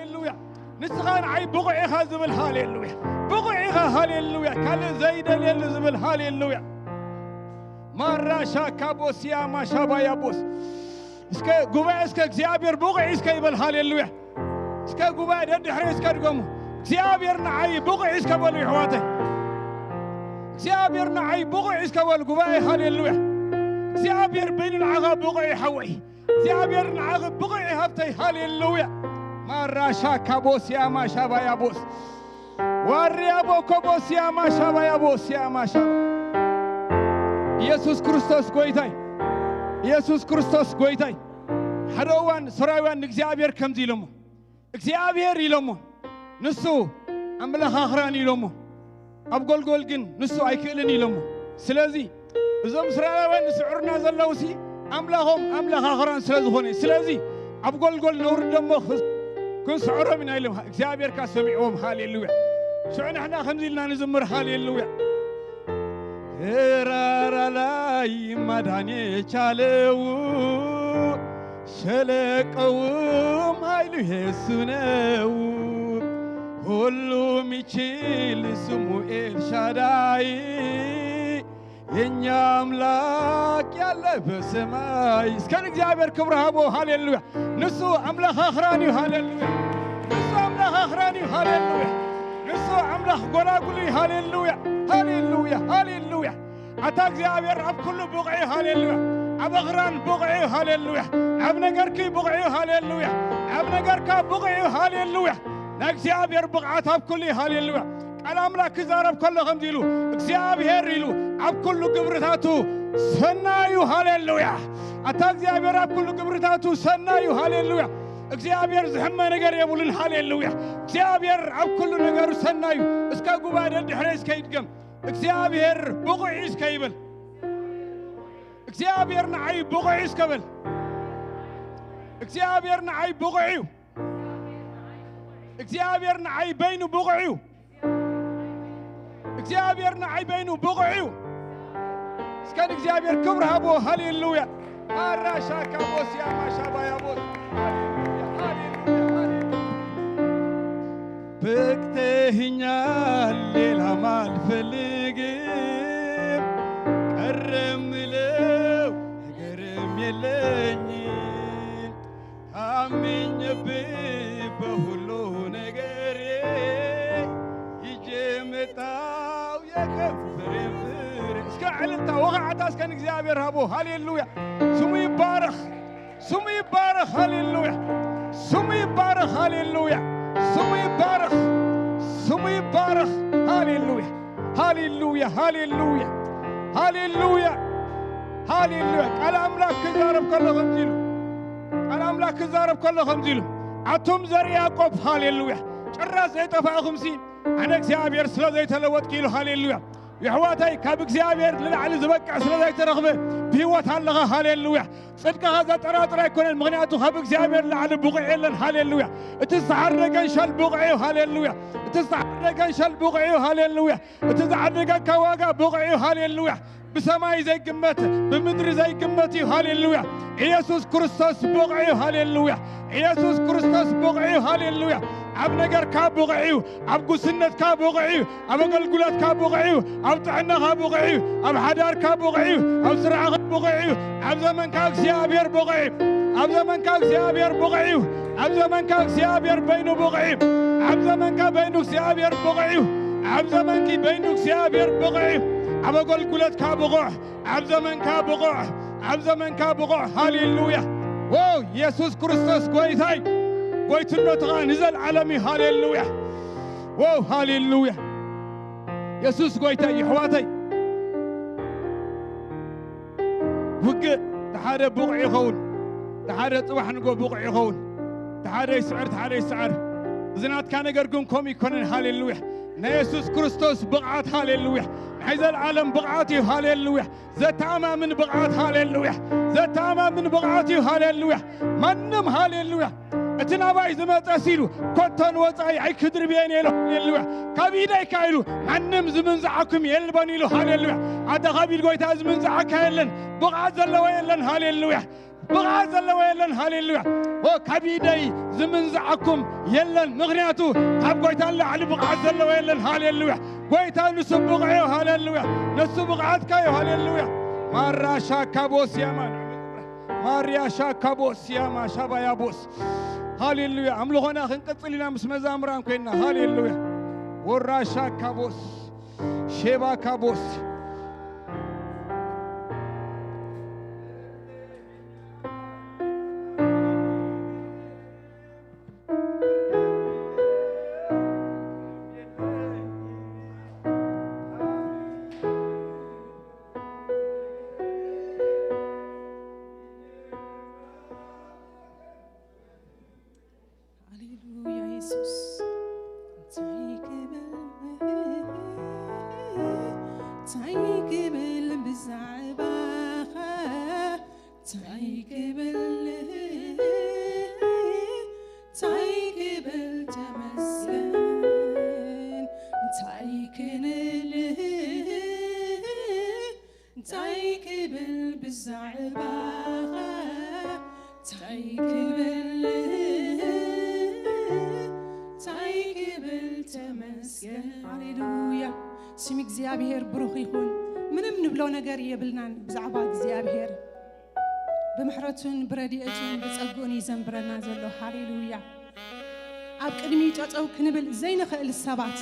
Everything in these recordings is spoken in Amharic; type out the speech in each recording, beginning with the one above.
هاليلويا نسخان عي بقعي خازبل هاليلويا بقعي هاليلويا كل زيد يلزبل هاليلويا مرة شاكابوس يا ما شابا يا بوس اسكا قبا اسكا اكزيابير بقعي اسكا يبل هاليلويا اسكا قبا دد حري اسكا دقومو اكزيابير نعي بقعي اسكا بلو يحواتي اكزيابير نعي بقعي اسكا بل قبا هاليلويا اكزيابير بين العغاب بقعي حوي اكزيابير نعغب بقعي هبتي هاليلويا مرة شاكابوس يا ما شابا يا بوس وريابو كوبوس يا ما شابا يا بوس يا ما شابا يسوس كريستوس قويتاي يسوس كريستوس قويتاي حروان سراوان اكزيابير كم زيلمو اكزيابير يلمو نسو أملاخ آخران يلمو أبقول قول جن نسو أيكلن يلمو سلازي إذا سراوان نسعرنا زلوسي أملاخ آخران سلازهوني سلازي أبقول قول نور دمو كن سعره من علم اكزيابير كاسمعهم هاليلويا شعنا احنا خمزيلنا نزمر هاليلويا هرار لاي مداني چالو شلقوم هايلو يسونو ሁሉ ሚችል ስሙ ኤልሻዳይ የኛ አምላክ ያለ በሰማይ እስከ እግዚአብሔር ክብር ሀቦ ሃሌሉያ ንሱ አምላክ አኽራኒ ሃሌሉያ ንሱ አምላክ አኽራኒ ሃሌሉያ ንሱ አምላክ ጎላጉሊ ሃሌሉያ ሃሌሉያ ሃሌሉያ አታ እግዚአብሔር አብ ኩሉ ቡቅዒ ሃሌሉያ አብ አኽራን ቡቅዒ ሃሌሉያ አብ ነገርኪ ቡቅዒ ሃሌሉያ አብ ነገርካ ቡቅዒ ሃሌሉያ እግዚአብሔር ብቕዓት አብ ኩሉ ሃሌሉያ ቃል አምላክ ዛረብ ከለ ከምዚሉ እግዚአብሔር ይሉ አብ ኩሉ ግብርታቱ ሰናዩ ሃሌሉያ አታ እግዚአብሔር አብ ኩሉ ግብርታቱ ሰናዩ ሃሌሉያ እግዚአብሔር ዝሕመ ነገር የቡልን ሃሌሉያ እግዚአብሔር አብ ኩሉ ነገሩ ሰናዩ እስከ ጉባኤ ድሕረ እስከ ይድገም እግዚአብሔር ብቑዒ እስከ ይብል እግዚአብሔር ንዓይ ብቑዒ እስከ ብል እግዚአብሔር ንዓይ ብቑዒ እግዚአብሔር ንዓይ በይኑ ብቑዒ እግዚአብሔር ንዓይ በይኑ ብቑዒ እስከ እግዚአብሔር ክብር ሃቦ ሃሌሉያ አራሻ ካቦስ ያ ማሻባ ያቦስ በቅተኸኛል ሌላ አልፈልግም ቀረም ምለው ነገርም የለኝም ታምኜብህ በሁሉ ነገሬ ይዤ መጣሁ የከበረን ፍሬ እስከ ዕልልታ ወቃዕታ እስከ እግዚአብሔር ሃቦ ሃሌሉያ ስሙ ይባረክ ሃሌሉያ ስሙ ይባረክ ሃሌሉያ ስሙ ይባረክ ሃሌሉያ ሃሌሉያ ሃሌሉያ ሃሌሉያ ሃሌሉያ ቃል አምላክ ዛረብ ከለ ከምዚሉ ቃል አምላክ ዛረብ ከለ ከምዚሉ አቶም ዘር ያዕቆብ ሃሌሉያ ጭራሽ ዘይጠፋኹም ሲ አነ እግዚአብሔር ስለዘይ ተለወጥክ ኢሉ ሃሌሉያ يحواتي كاب እግዚአብሔር للعل زبقع ስለዘይ ተረኽበ بهوت አለኸ ሃሌሉያ ጽድቅኻ ዘጠራጥራ ይኮነን ምክንያቱ ካብ እግዚአብሔር لعل ብቑዕ የለን ሃሌሉያ እቲ ዝተዓረገን ሸል ብቑዕ ሃሌሉያ እቲ ዝተዓረገን ሸል ብቑዕ ሃሌሉያ እቲ ዝዓረገካ ዋጋ ብቑዕ ሃሌሉያ بسماي زي قمته بمدري زي قمتي هاليلويا يسوع كريستوس بقعي هاليلويا يسوع كريستوس بقعي هاليلويا عب نجر كابوقعيو عب قسنة كابوقعيو عب قلقلات كابوقعيو عب طعنا كابوقعيو عب حدار كابوقعيو عب سرعة كابوقعيو عب زمن كاكسيابير بقعيو عب زمن كاكسيابير بقعيو عب زمن كاكسيابير بينو بقعيو عب زمن كابينو سيابير بقعيو عب زمن كي بينو سيابير بقعيو عب قلقلات كابوقع عب زمن كابوقع عب زمن كابوقع هاليلويا واو يسوع كريستوس قويتاي قويت النطقة نزل عالمي هاليلويا واو هاليلويا يسوع قويتاي حواتي وقع تحارى بقع يخون تحارى صباح نقول بقع يخون تحارى يسعر زنات كان يقرقون كومي كونن هاليلويا يسوع كريستوس بقعات هاليلويا حيز العالم بقعاتي هاليلويا زتاما من بقعات هاليلويا زتاما من بقعاتي هاليلويا منم هاليلويا اتنا باي زمت اسيلو كوتن وصاي اي كدر بين يلو هاليلويا كبيداي كايلو منم زمن زعكم يلبن يلو هاليلويا عدا خبيل قويتا زمن زعك يلن بقعات زلوا يلن هاليلويا بقعة زلوا يلن هاليلويا وكبيدي زمن زعكم يلن مغنياتو هب قويتان علي بقعة زلوا يلن هاليلويا قويتان نسبق عيو هاليلويا نسبق عدكايو هاليلويا مارا شاكابوس يامان ماريا شاكابوس ياما شابا يابوس هاليلويا أملوهنا خنقصلنا مس مزامران كوينا هاليلويا ورا شاكابوس شيبا كابوس سمي እግዚአብሔር ብሩኽ ይሁን ምንም ንብለው ነገር የብልናን ብዛዕባ እግዚአብሔር ብምሕረቱን ብረድኤቱን ብጸጋኡን ይዘንብረና ዘሎ ሃሌሉያ ኣብ ቅድሚ ጠጠው ክንብል ዘይንኽእል ሰባት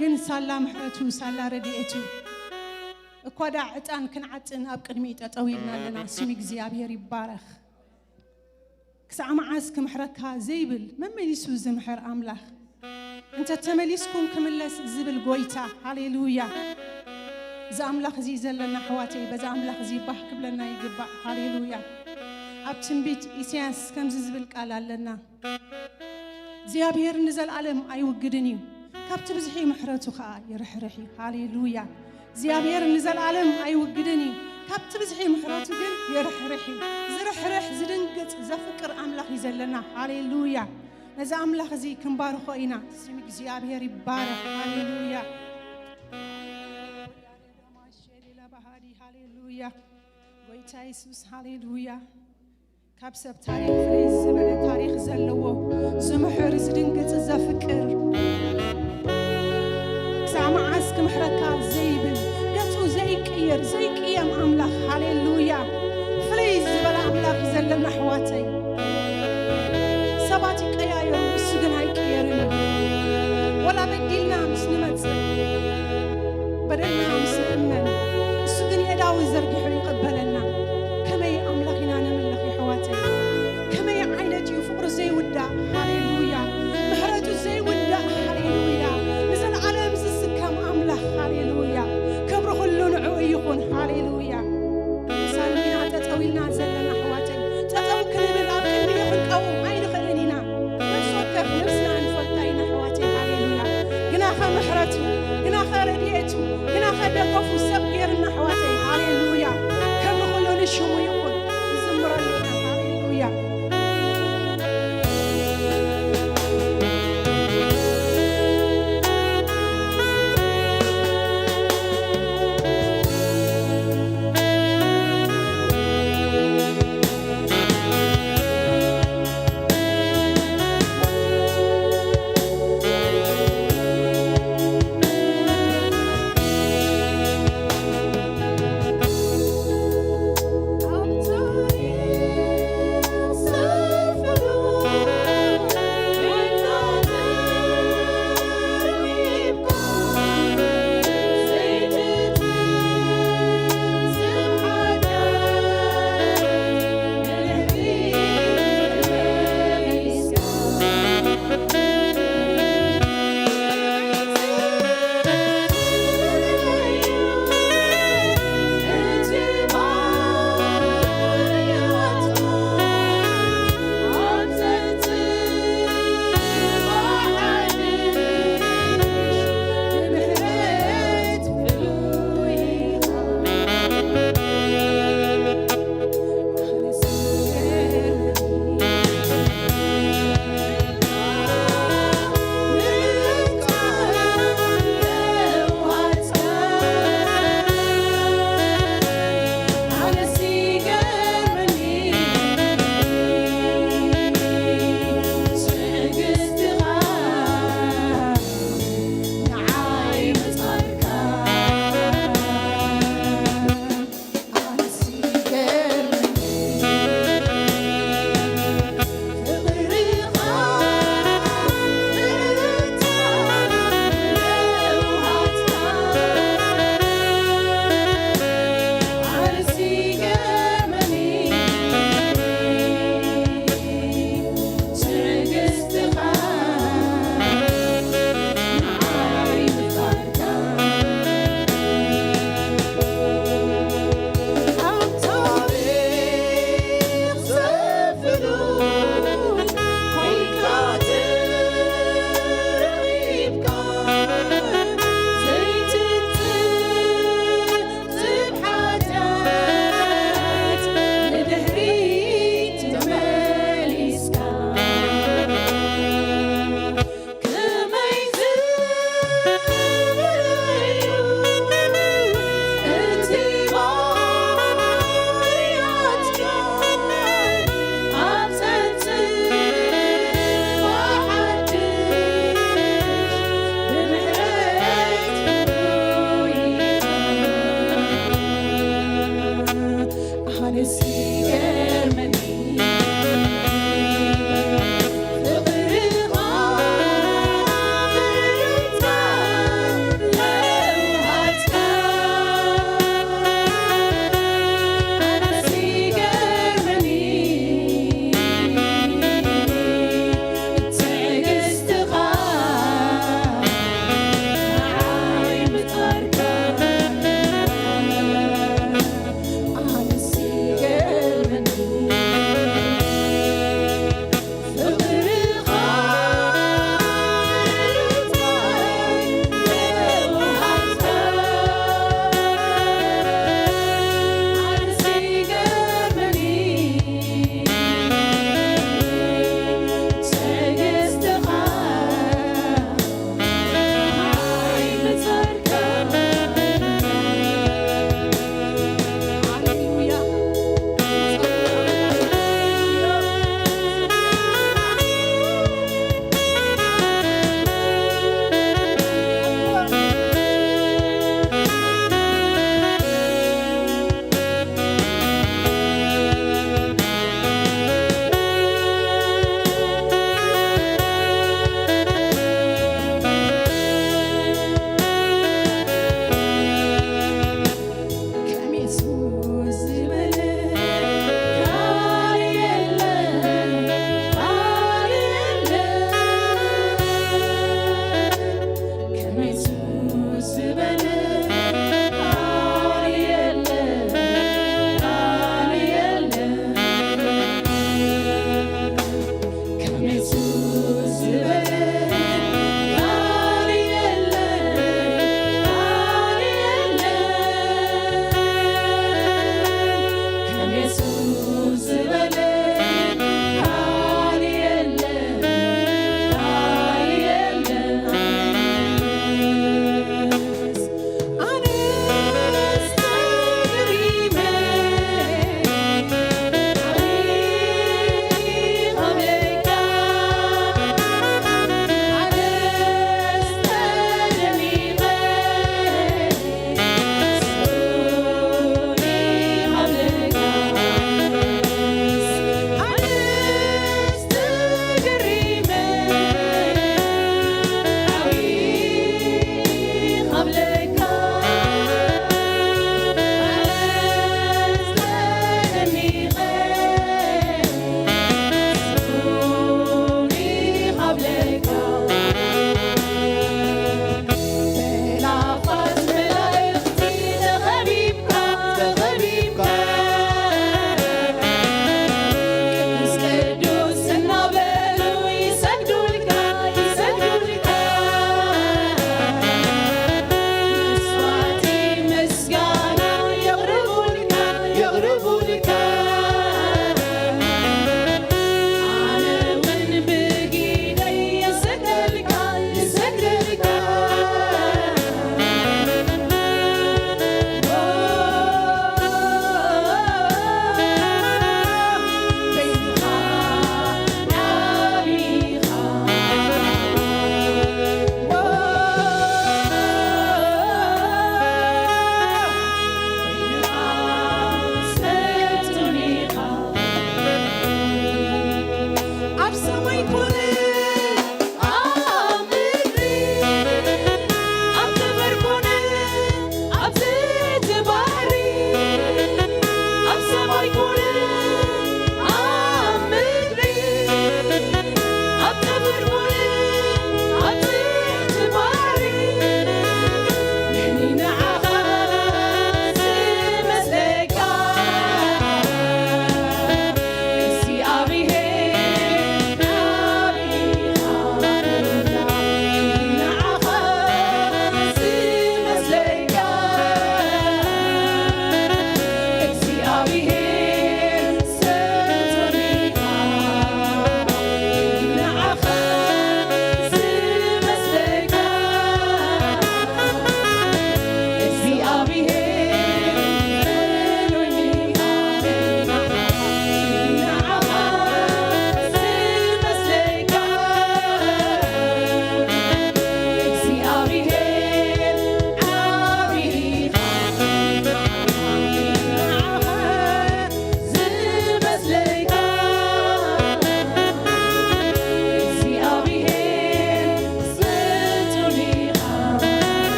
ግን ሳላ ምሕረቱ ሳላ ረድኤቱ እኳዳ ዕጣን ክንዓጥን ኣብ ቅድሚ ጠጠው ኢልና ኣለና ስሚ እግዚአብሔር ይባረኽ ክሳዕ መዓዝ ክምሕረካ ዘይብል መመሊሱ ዝምሕር ኣምላኽ انت تمليسكم كملس زبل غويتا هاليلويا اذا املاخ زي زلنا حواتي بذا املاخ زي بحك بلنا يقبع هاليلويا ابتنبيت إسياس كم زبل قال لنا እግዚአብሔር نزل عالم አይወግድኒው ካብቲ ብዝሒ ምሕረቱ ኸ ይርሕርሒ ሃሌሉያ እግዚአብሔር نزل عالم አይወግድኒው ካብቲ ብዝሒ ምሕረቱ ግን ይርሕርሒ ዝርሕርሕ ዝድንግጽ ዘፍቅር አምላኽ ይዘለና ሃሌሉያ نزا أملاخ زي كنبارخو إنا سمي እግዚአብሔር يبارك هاليلويا هاليلويا ويتا يسوس هاليلويا كابسب تاريخ فريز زبالة تاريخ زلوو زمحر زدنقت زفكر كسامع عسك محركا زيبل قطو زي كير زي كيام أملاخ هاليلويا فريز زبالة أملاخ زلنا حواتي سباتي قيايو السجن هاي كيرنا ولا بديلنا مش نمتزل بدلنا مش نأمن السجن يداوي زرقي يقبلنا كما يأملخنا نملخ حواتي كما يعينتي فقر زي ودا هاليلويا محرته زي ودا هاليلويا مثل عالم زسكم أملخ هاليلويا كبر كلون عويقون هاليلويا سالمين تتويلنا زلنا حواتي تتو كلمة لا كلمة يخلقوا نفسنا نفلتاينا حواتي هاليلويا قناخا محرته قناخا رديته قناخا دقفو سبقيرنا حواتي هاليلويا كم نخلون الشمو يقول زمرا لنا هاليلويا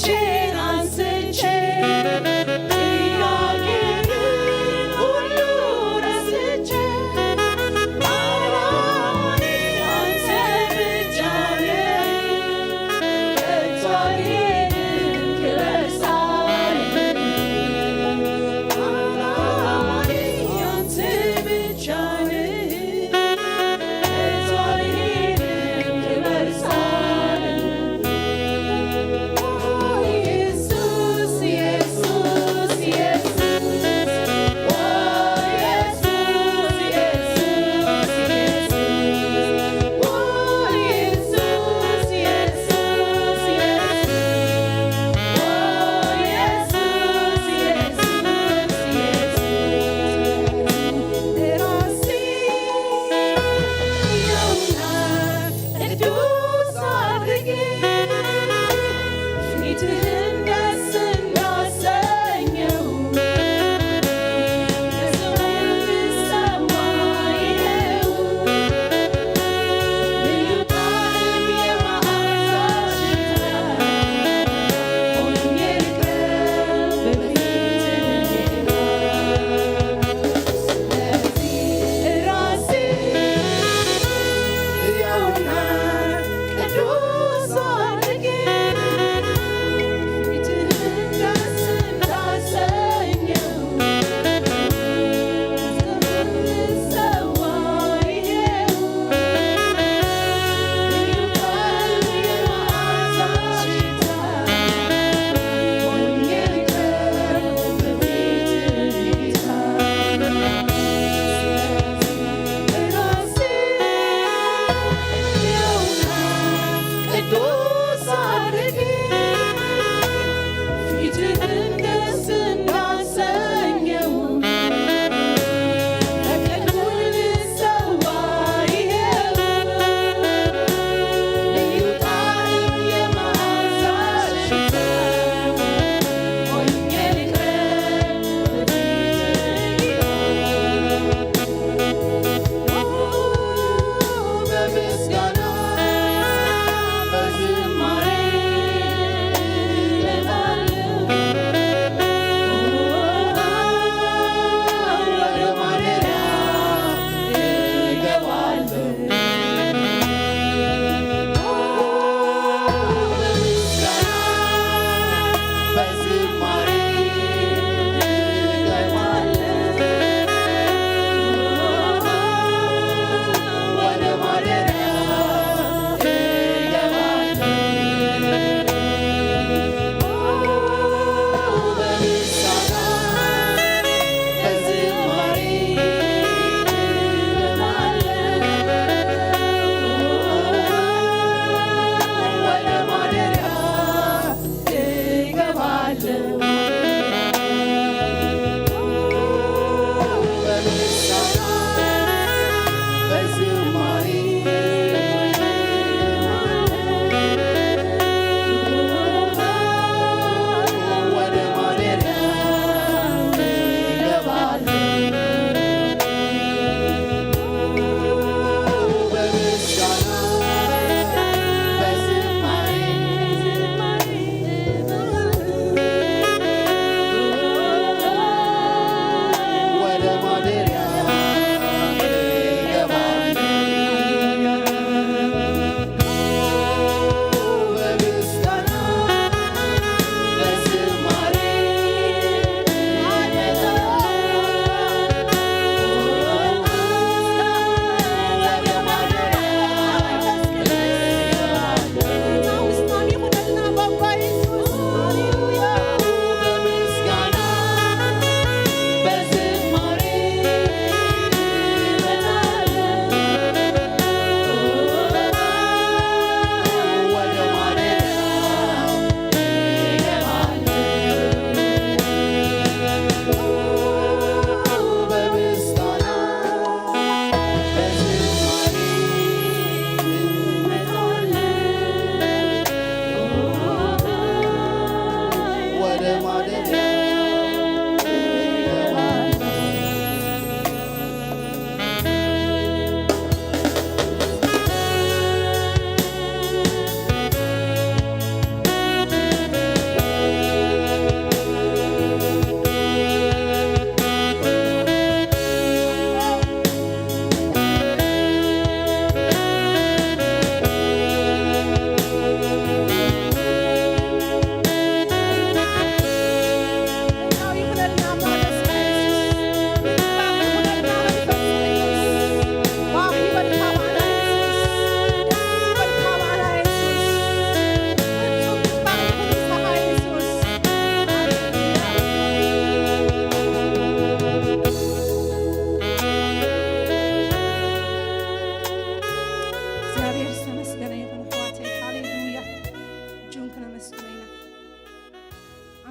እጆቼን አንስቼ ጥያቄን ሁሉ ረስቼ አላማዬ አንተ ብቻ ነህ። ከቶ አልሄድም ክብር ሳልል አላማዬ አንተ ብቻ ነህ። ከቶ አልሄድም ክብር ሳልል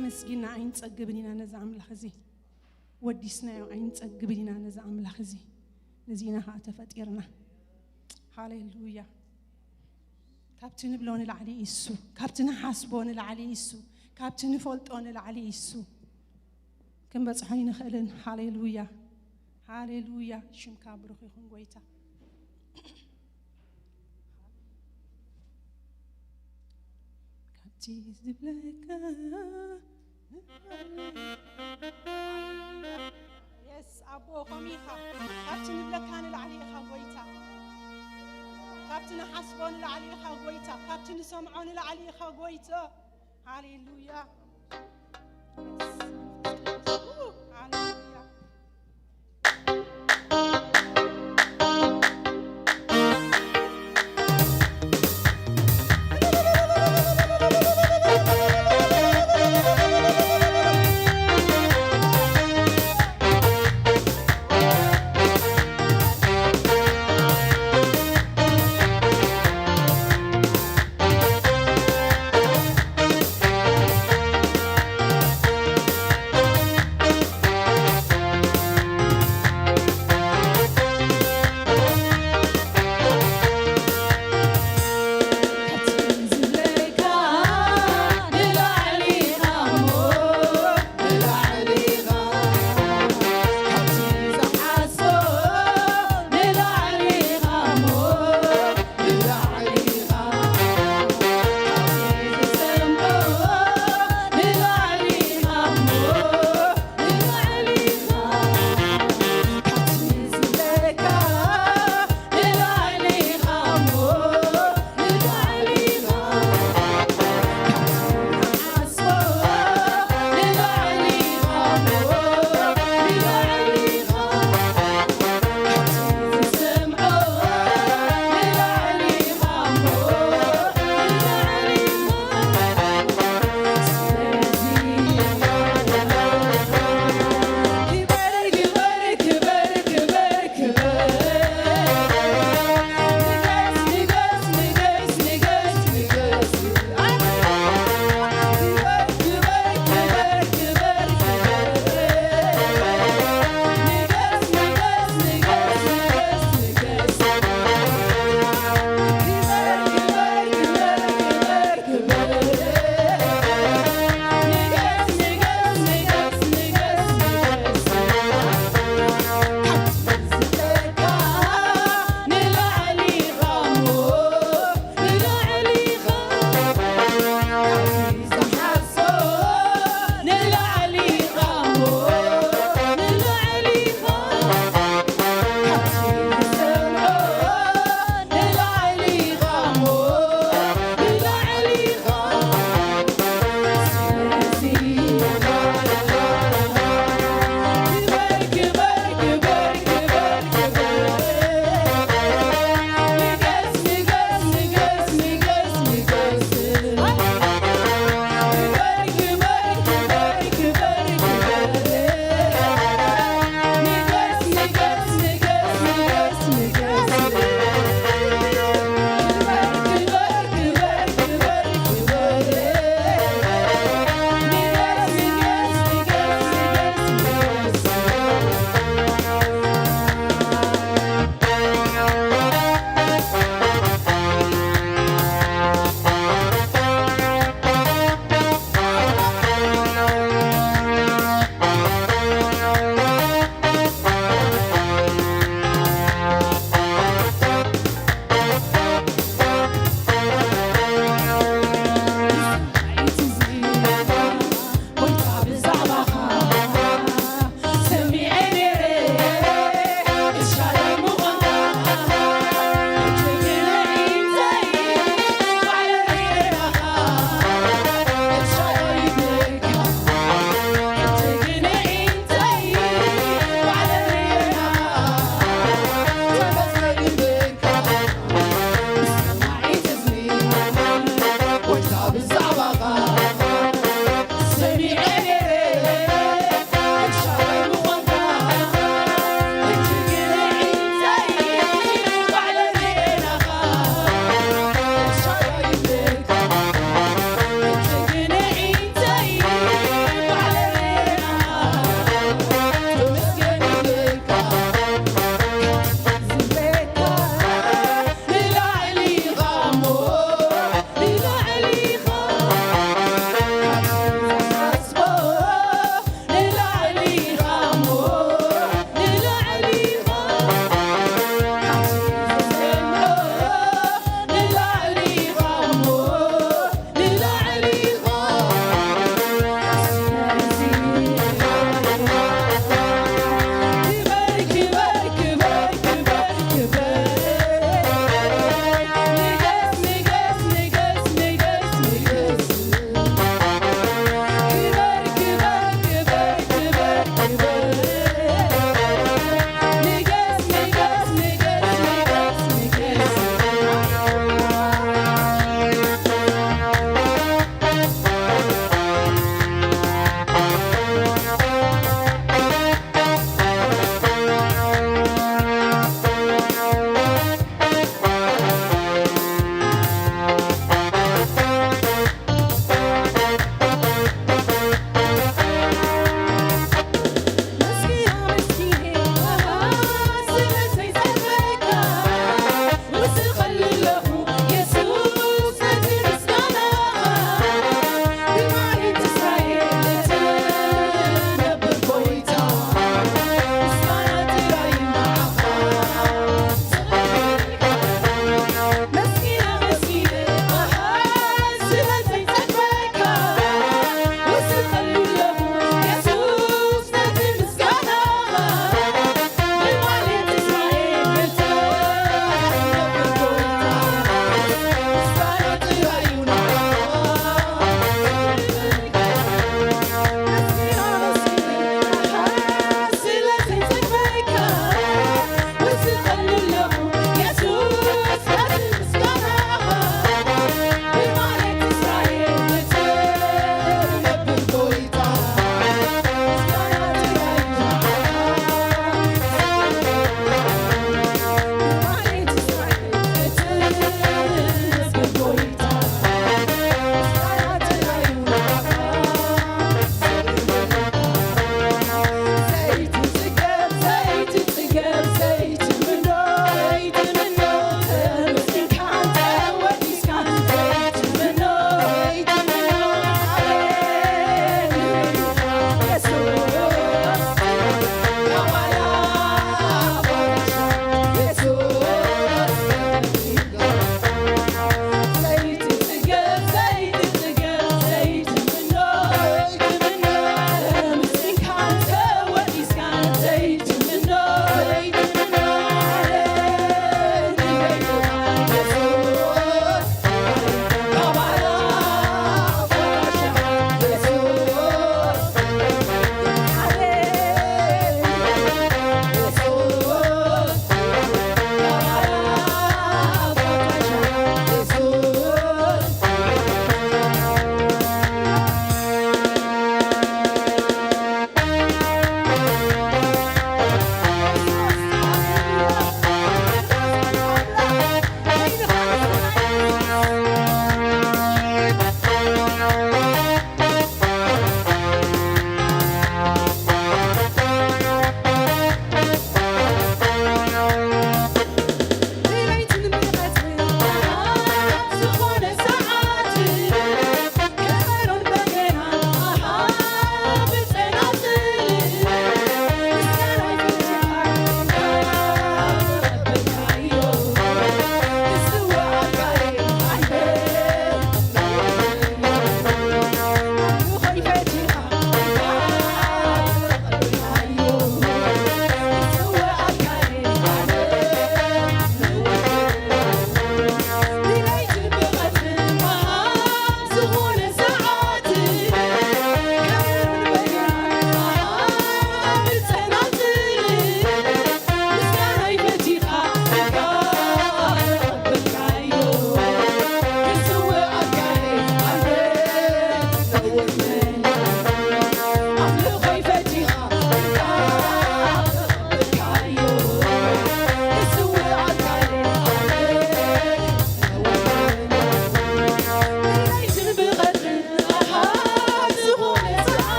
ኣመስጊና ኣይንጸግብን ኢና ነዚ ኣምላኽ እዚ ወዲስናዮ ኣይንጸግብን ኢና ነዚ ኣምላኽ እዚ ነዚና ኸዓ ተፈጢርና ሃሌሉያ ካብቲ ንብሎ ንላዕሊ እሱ ካብቲ ንሓስቦ ንላዕሊ እሱ ካብቲ ንፈልጦ ንላዕሊ እሱ ክንበፅሖ ይንኽእልን ሃሌሉያ ሃሌሉያ ሽምካ ብሩኽ ይኹን ጎይታ ካብቲ ዝብለካ የስ ኣቦ ኸሚኻ ካብቲ ንብለካ ንላዕሊ ኢኻ ጎይታ ካብቲ ንሓስቦ ንላዕሊ ኢኻ ጎይታ ካብቲ ንሰምዖ ንላዕሊ ኢኻ ጎይታ ሃሌሉያ ሃሌሉያ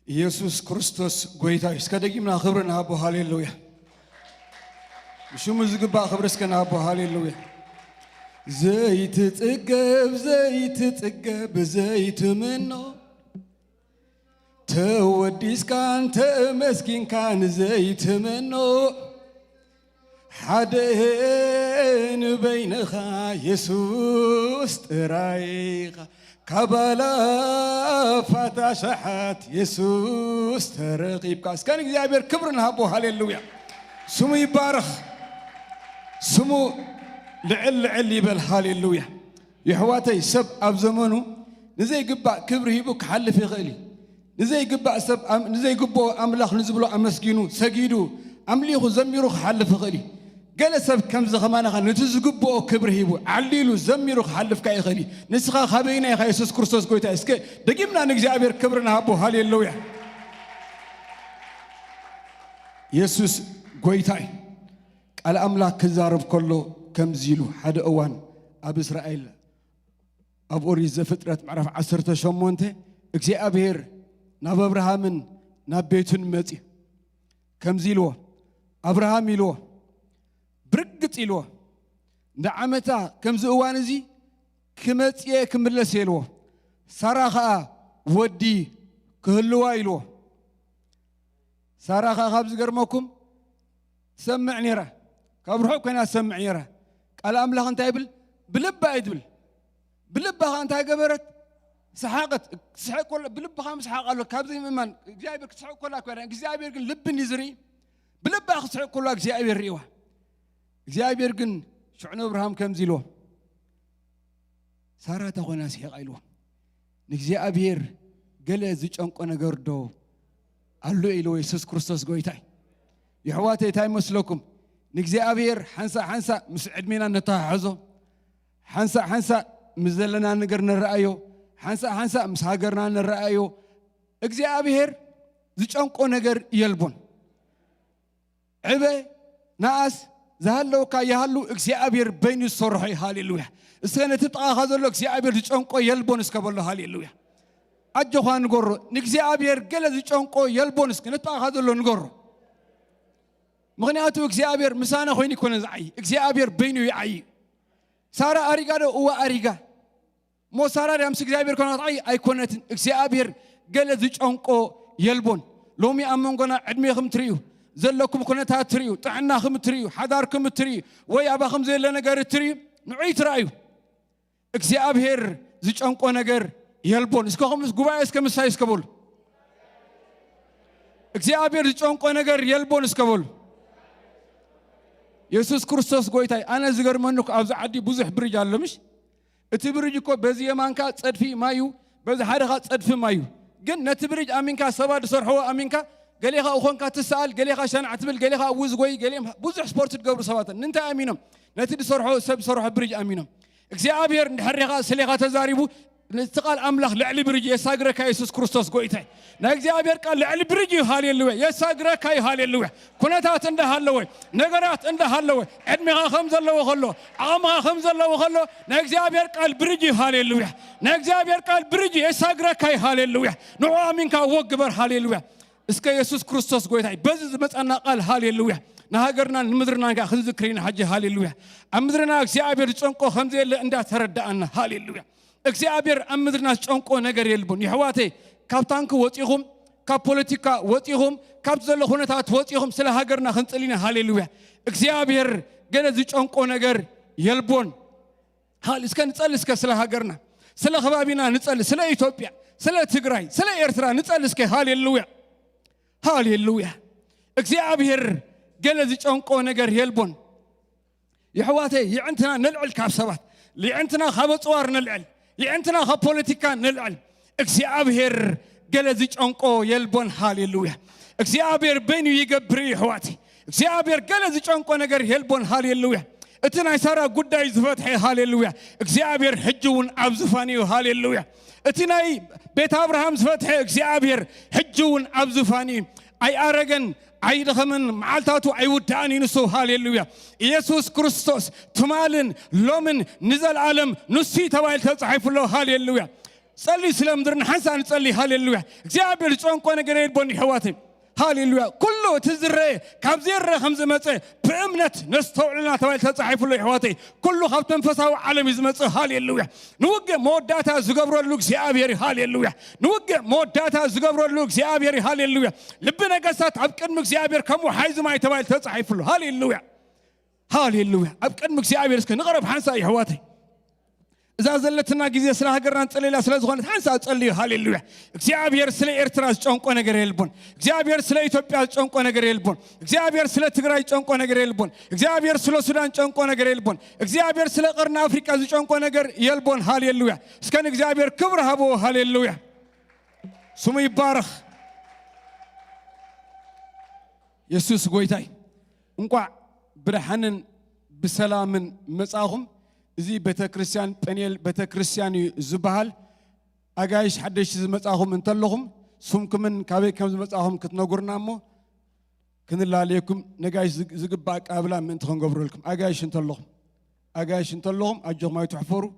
ኢየሱስ ክርስቶስ ጎይታ እስከ ደጊምና ክብርና አቦ ሃሌሉያ ሽሙ ዝግባእ ክብሪ እስከ ናቦ ሃሌሉያ ዘይትጽገብ ዘይትምኖ ተወዲስካን ተመስኪንካን ዘይትመኖ ሓደን በይንኻ ኢየሱስ ጥራይኻ ካባላ ፋታ ሸሓት ኢየሱስ ተረኺብካ እስካን እግዚአብሔር ክብሪ ንሃቦ ሃሌሉያ ስሙ ይባረኽ ስሙ ልዕል ይበል ሃሌሉያ ይሕዋተይ ሰብ ኣብ ዘመኑ ንዘይግባእ ክብሪ ሂቡ ክሓልፍ ይኽእል ንዘይግባእ ሰብ ንዘይግቦ ኣምላኽ ንዝብሎ ኣመስጊኑ ሰጊዱ ኣምሊኹ ዘሚሩ ክሓልፍ ይኽእል ገለ ሰብ ከምዚ ኸማናኻ ነቲ ዝግብኦ ክብሪ ሂቡ ዓሊሉ ዘሚሩ ክሓልፍካ ይኽእል ንስኻ ካበይና ኢኻ ኢየሱስ ክርስቶስ ጎይታ እስከ ደጊምና ንእግዚአብሔር ክብሪ ንሃቦ ሃሌሉያ ኢየሱስ ጎይታ ቃል ኣምላክ ክዛረብ ከሎ ከምዚ ኢሉ ሓደ እዋን ኣብ እስራኤል ኣብ ኦሪት ዘፍጥረት ምዕራፍ 18 እግዚአብሔር ናብ አብርሃምን ናብ ቤቱን መጺ ከምዚ ኢልዎ አብርሃም ኢልዎ ብርግጽ ኢልዎ ንዓመታ ከምዚ እዋን እዚ ክመጽየ ክምለስ ኢልዎ ሳራ ኸኣ ወዲ ክህልዋ ኢልዎ ሳራ ኸኣ ካብ ዝገርመኩም ሰምዕ ነይራ ካብ ርሑቕ ኮይና ሰምዕ ነይራ ቃል ኣምላኽ እንታይ ይብል ብልባ ይብል ብልባኻ እንታይ ገበረት سحقت سحق كل بلبها مسحق قالوا كابزي من እግዚአብሔር كسحق كلها كويس እግዚአብሔር ግን ልብን ይዝሪ بلبها سحق كلها እግዚአብሔር ይዋ እግዚአብሔር ግን ሽዕነ አብርሃም ከምዚ ኢልዎ ሳራ ተኾና ሲሐቅ ኢልዎ ንእግዚአብሔር ገለ ዝጨንቆ ነገር ዶ አሉ ኢልዎ ኢየሱስ ክርስቶስ ጎይታይ ይሕዋተይ ታይ መስለኩም ንእግዚአብሔር ሓንሳ ምስ ዕድሜና ነተሓሕዞ ሓንሳ ምስ ዘለና ነገር ንረአዮ ሓንሳ ምስ ሃገርና ንረአዮ እግዚአብሔር ዝጨንቆ ነገር የልቦን ዕበ ናኣስ ዝሃለውካ ይሃሉ እግዚአብሔር በይኑ ዝሰርሖ ሃሌሉያ እስከነ ትጥቃኻ ዘሎ እግዚአብሔር ዝጨንቆ የልቦን እስከበሎ ሃሌሉያ ኣጆኻ ንገሮ ንእግዚአብሔር ገለ ዝጨንቆ የልቦን እስከ ንጥቃኻ ዘሎ ንገሮ ምክንያቱ እግዚአብሔር ምሳና ኮይኑ ይኮነ ዝዓይ እግዚአብሔር በይኑ ይዓይ ሳራ ኣሪጋ ዶ እዋ ኣሪጋ ሞ ሳራ ያምስ እግዚአብሔር ኮናት ኣይኮነት እግዚአብሔር ገለ ዝጨንቆ የልቦን ሎሚ ኣመንጎና ዕድሜኹም ትሪኡ ዘለኩም ኩነታት ትሪኡ ጥዕናኹም ትሪኡ ሓዳርኩም ትሪኡ ወይ ኣባኹም ዘለ ነገር ትሪኡ ንዑይ ትራእዩ እግዚአብሔር ዝጨንቆ ነገር የልቦን እስከኹም ጉባኤ እስከ ምሳይ እስከበሉ እግዚአብሔር ዝጨንቆ ነገር የልቦን እስከበሉ ኢየሱስ ክርስቶስ ጎይታይ ኣነ ዝገርመንኩ ኣብዚ ዓዲ ብዙሕ ብርጅ ኣሎ ምሽ እቲ ብርጅ እኮ በዚ የማንካ ጸድፊ ማዩ በዚ ሓደኻ ጸድፊ ማዩ ግን ነቲ ብርጅ ኣሚንካ ሰባት ዝሰርሕዎ ኣሚንካ ገሌኻ እኾንካ ትሰኣል ገሌኻ ሸንዓ ትብል ገሌኻ ውዝ ጎይ ገሌም ብዙሕ ስፖርት ትገብሩ ሰባት እንታይ ኣሚኖም ነቲ ዝሰርሖ ሰብ ዝሰርሖ ብርጅ ኣሚኖም እግዚአብሔር እንድሕሪኻ ስለኻ ተዛሪቡ ንትቃል ኣምላኽ ልዕሊ ብርጅ የሳግረካ ኢየሱስ ክርስቶስ ጎይታይ ናይ እግዚአብሔር ቃል ልዕሊ ብርጅ ሃሌሉያ የሳግረካ ሃሌሉያ ኩነታት እንደሃለወ ነገራት እንደሃለወ ዕድሜኻ ከም ዘለዎ ከሎ ዓቕምኻ ከም ዘለዎ ከሎ ናይ እግዚአብሔር ቃል ብርጅ ሃሌሉያ ናይ እግዚአብሔር ቃል ብርጅ የሳግረካ ሃሌሉያ ንዑ ኣሚንካ ወግበር ሃሌሉያ እስከ ኢየሱስ ክርስቶስ ጎይታይ በዚ ዝመፀና ቃል ሃሌሉያ ንሃገርና ንምድርና ክንዝክሪና ሓጂ ሃሌሉያ ኣብ ምድርና እግዚአብሔር ዝጨንቆ ከምዚ የለ እንዳተረዳእና ሃሌሉያ እግዚአብሔር ኣብ ምድርና ዝጨንቆ ነገር የልቦን ይሕዋተይ ካብ ታንክ ወፂኹም ካብ ፖለቲካ ወፂኹም ካብ ዘሎ ኩነታት ወፂኹም ስለ ሃገርና ክንጽሊና ሃሌሉያ እግዚአብሔር ገለ ዝጨንቆ ነገር የልቦን እስከ ንጸል እስከ ስለ ሃገርና ስለ ከባቢና ንጸል ስለ ኢትዮጵያ ስለ ትግራይ ስለ ኤርትራ ንጸል እስከ ሃሌሉያ ሃሌሉያ እግዚአብሔር ገለ ዝጨንቆ ነገር የልቦን ይሕዋተይ ይዕንትና ነልዕል ካብ ሰባት ይዕንትና ካብ ጽዋር ነልዕል ይዕንትና ካብ ፖለቲካ ነልዕል እግዚአብሔር ገለ ዝጨንቆ የልቦን ሃሌሉያ እግዚአብሔር በይኑ ይገብር ይሕዋተይ እግዚአብሔር ገለ ዝጨንቆ ነገር የልቦን ሃሌሉያ እቲ ናይ ሳራ ጉዳይ ዝፈትሐ ሃሌሉያ እግዚአብሔር ሕጅውን ኣብ ዝፋንዩ ሃሌሉያ እቲ ናይ ቤት አብርሃም ዝፈትሐ እግዚአብሔር ሕጅውን ኣብ ዝፋንዩ ኣይኣረገን አይደኸምን ማዓልታቱ አይውዳን ይንሱ ሃሌሉያ ኢየሱስ ክርስቶስ ትማልን ሎምን ንዘልዓለም ንሲ ተባይል ተጻሒፉሎ ሃሌሉያ صلي سلام درن حسن صلي هاليلويا እግዚአብሔር ጾንቆ ነገር የልቦን ሕይወት هاليلويا كله تزرع كابزير خمس متى بأمنة نستوعبنا توالي تصحيف له حواتي كله خبط منفسه عالم يزمت هاليلويا نوجه موداتها زقبر اللوك سيابيري هاليلويا نوجه موداتها زقبر اللوك سيابيري هاليلويا لبنا قصات أبكر مكسيابير كم وحيز ما يتوالي تصحيف له هاليلويا هاليلويا أبكر مكسيابير سكن نقرب حنسا حواتي إذا زلتنا جزية سلاح قرن تصلي لا سلاح زغنت حنسا تصلي هاليلويا እግዚአብሔር ስለ ኤርትራ ጨንቆ ነገር የልቦን እግዚአብሔር ስለ ኢትዮጵያ ጨንቆ ነገር የልቦን እግዚአብሔር ስለ ትግራይ ጨንቆ ነገር የልቦን እግዚአብሔር ስለ ሱዳን ጨንቆ ነገር የልቦን እግዚአብሔር ስለ ቀርና አፍሪካ ጨንቆ ነገር የልቦን ሃሌሉያ እስከን እግዚአብሔር ክብር ሀቦ ሃሌሉያ ስሙ ይባረክ ኢየሱስ ጎይታይ እንኳ ብርሃንን በሰላምን መጻኹም እዚ ቤተክርስቲያን ጴኔል ቤተክርስቲያን ዝባሃል أجايش حدش زمتاهم انتلهم سمكمن كابي كم زمتاهم كتنقرنا مو كن الله عليكم نجايش زقباك قبلا من تخون قبرلكم أجايش انتلهم أجر ما يتحفروا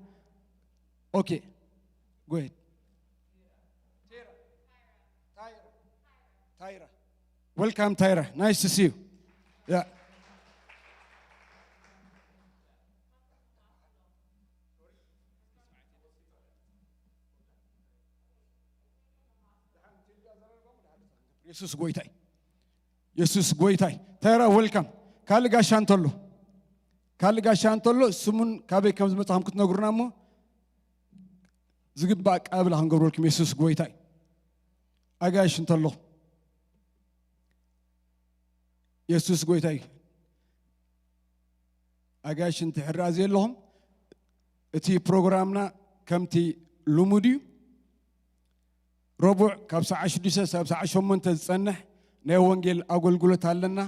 أوكي go ahead Tyra welcome Tyra nice to see you yeah ኢየሱስ ጎይታይ ታራ ዌልካም ካልጋሻንቶሎ ስሙን ካበ ከም ዝመጣም ክትነግሩናሞ ዝግባ ቃብል አንገብሮልኩም ኢየሱስ ጎይታይ አጋሽንቶሎ ኢየሱስ ጎይታይ አጋሽን ትሕራዝ የለሁም እቲ ፕሮግራምና ከምቲ ልሙዲ ربع كابس 6 سبس 8 تصنح ናይ ወንጌል አገልግሎት አለና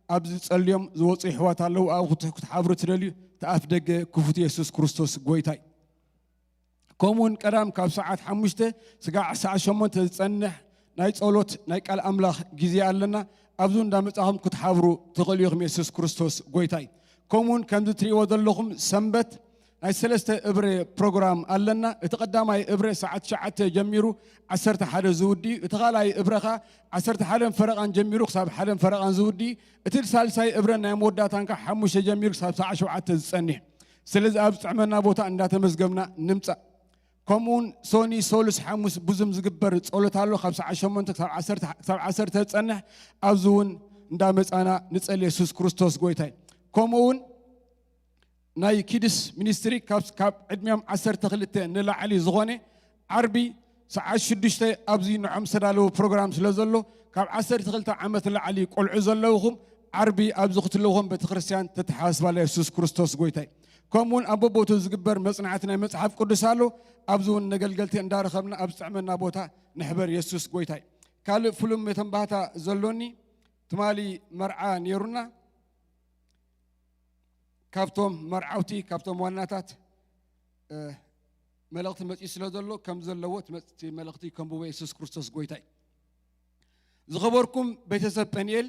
ኣብዚ ጸልዮም ዝወጽ ሕዋት አለው ኣብ ክትሓብሩ ትደልዩ ተኣፍ ደገ ክፉት ኢየሱስ ክርስቶስ ጎይታይ ከምኡን ቀዳም ካብ ሰዓት 5 ስጋዕ 8 ዝጸንሕ ናይ ጸሎት ናይ ቃል ኣምላኽ ግዜ አለና ኣብዚ እንዳመጻኹም ክትሓብሩ ትኽእልዩኹም ኢየሱስ ክርስቶስ ጎይታይ ከምኡን ከምዚ ትሪእዎ ዘለኹም ሰንበት ናይ ሰለስተ እብረ ፕሮግራም አለና እተቀዳማይ እብረ ሰዓት 9 ጀሚሩ 11 ዝውዲ እተኻላይ እብረኻ 11 ፈረቃን ጀሚሩ ክሳብ 1 ፈረቃን ዝውዲ እቲ ሳልሳይ እብረ ናይ መወዳታንካ 5 ጀሚሩ ክሳብ 7 ዝጸንሕ ስለዚ ኣብ ጽዕመና ቦታ እንዳተመዝገብና ንምጻ ከምኡን ሶኒ ሶሉስ ሓሙስ ብዙም ዝግበር ጸሎት ኣሎ ካብ 8 ክሳብ 10 ዝጸንሕ ኣብዙውን እንዳመጻና ንጸልይ ኢየሱስ ክርስቶስ ጎይታይ ከምኡን ናይ ኪድስ ሚኒስትሪ ካብ ዕድሚኦም 12 ንላዕሊ ዝኾነ ዓርቢ ሰዓት 6 ኣብዚ ንዖም ዝተዳለወ ፕሮግራም ስለ ዘሎ ካብ 12 ዓመት ንላዕሊ ቆልዑ ዘለውኹም ዓርቢ ኣብዚ ክትለውኹም ቤተክርስትያን ተተሓስባላ ኢየሱስ ክርስቶስ ጎይታይ ከምኡን ኣብ ቦቱ ዝግበር መጽናዕቲ ናይ መጽሓፍ ቅዱስ ኣሎ ኣብዚ እውን ነገልገልቲ እንዳረኸብና ኣብ ጽዕመና ቦታ ንሕበር ኢየሱስ ጎይታይ ካልእ ፍሉም የተንባህታ ዘሎኒ ትማሊ መርዓ ነይሩና ካብቶም መርዓውቲ ካብቶም ዋናታት መልእኽቲ መጽኢ ስለ ዘሎ ከም ዘለዎ ትመጽቲ መልእኽቲ ከምብዎ ኢየሱስ ክርስቶስ ጎይታይ ዝኸበርኩም ቤተሰብ ጴኔል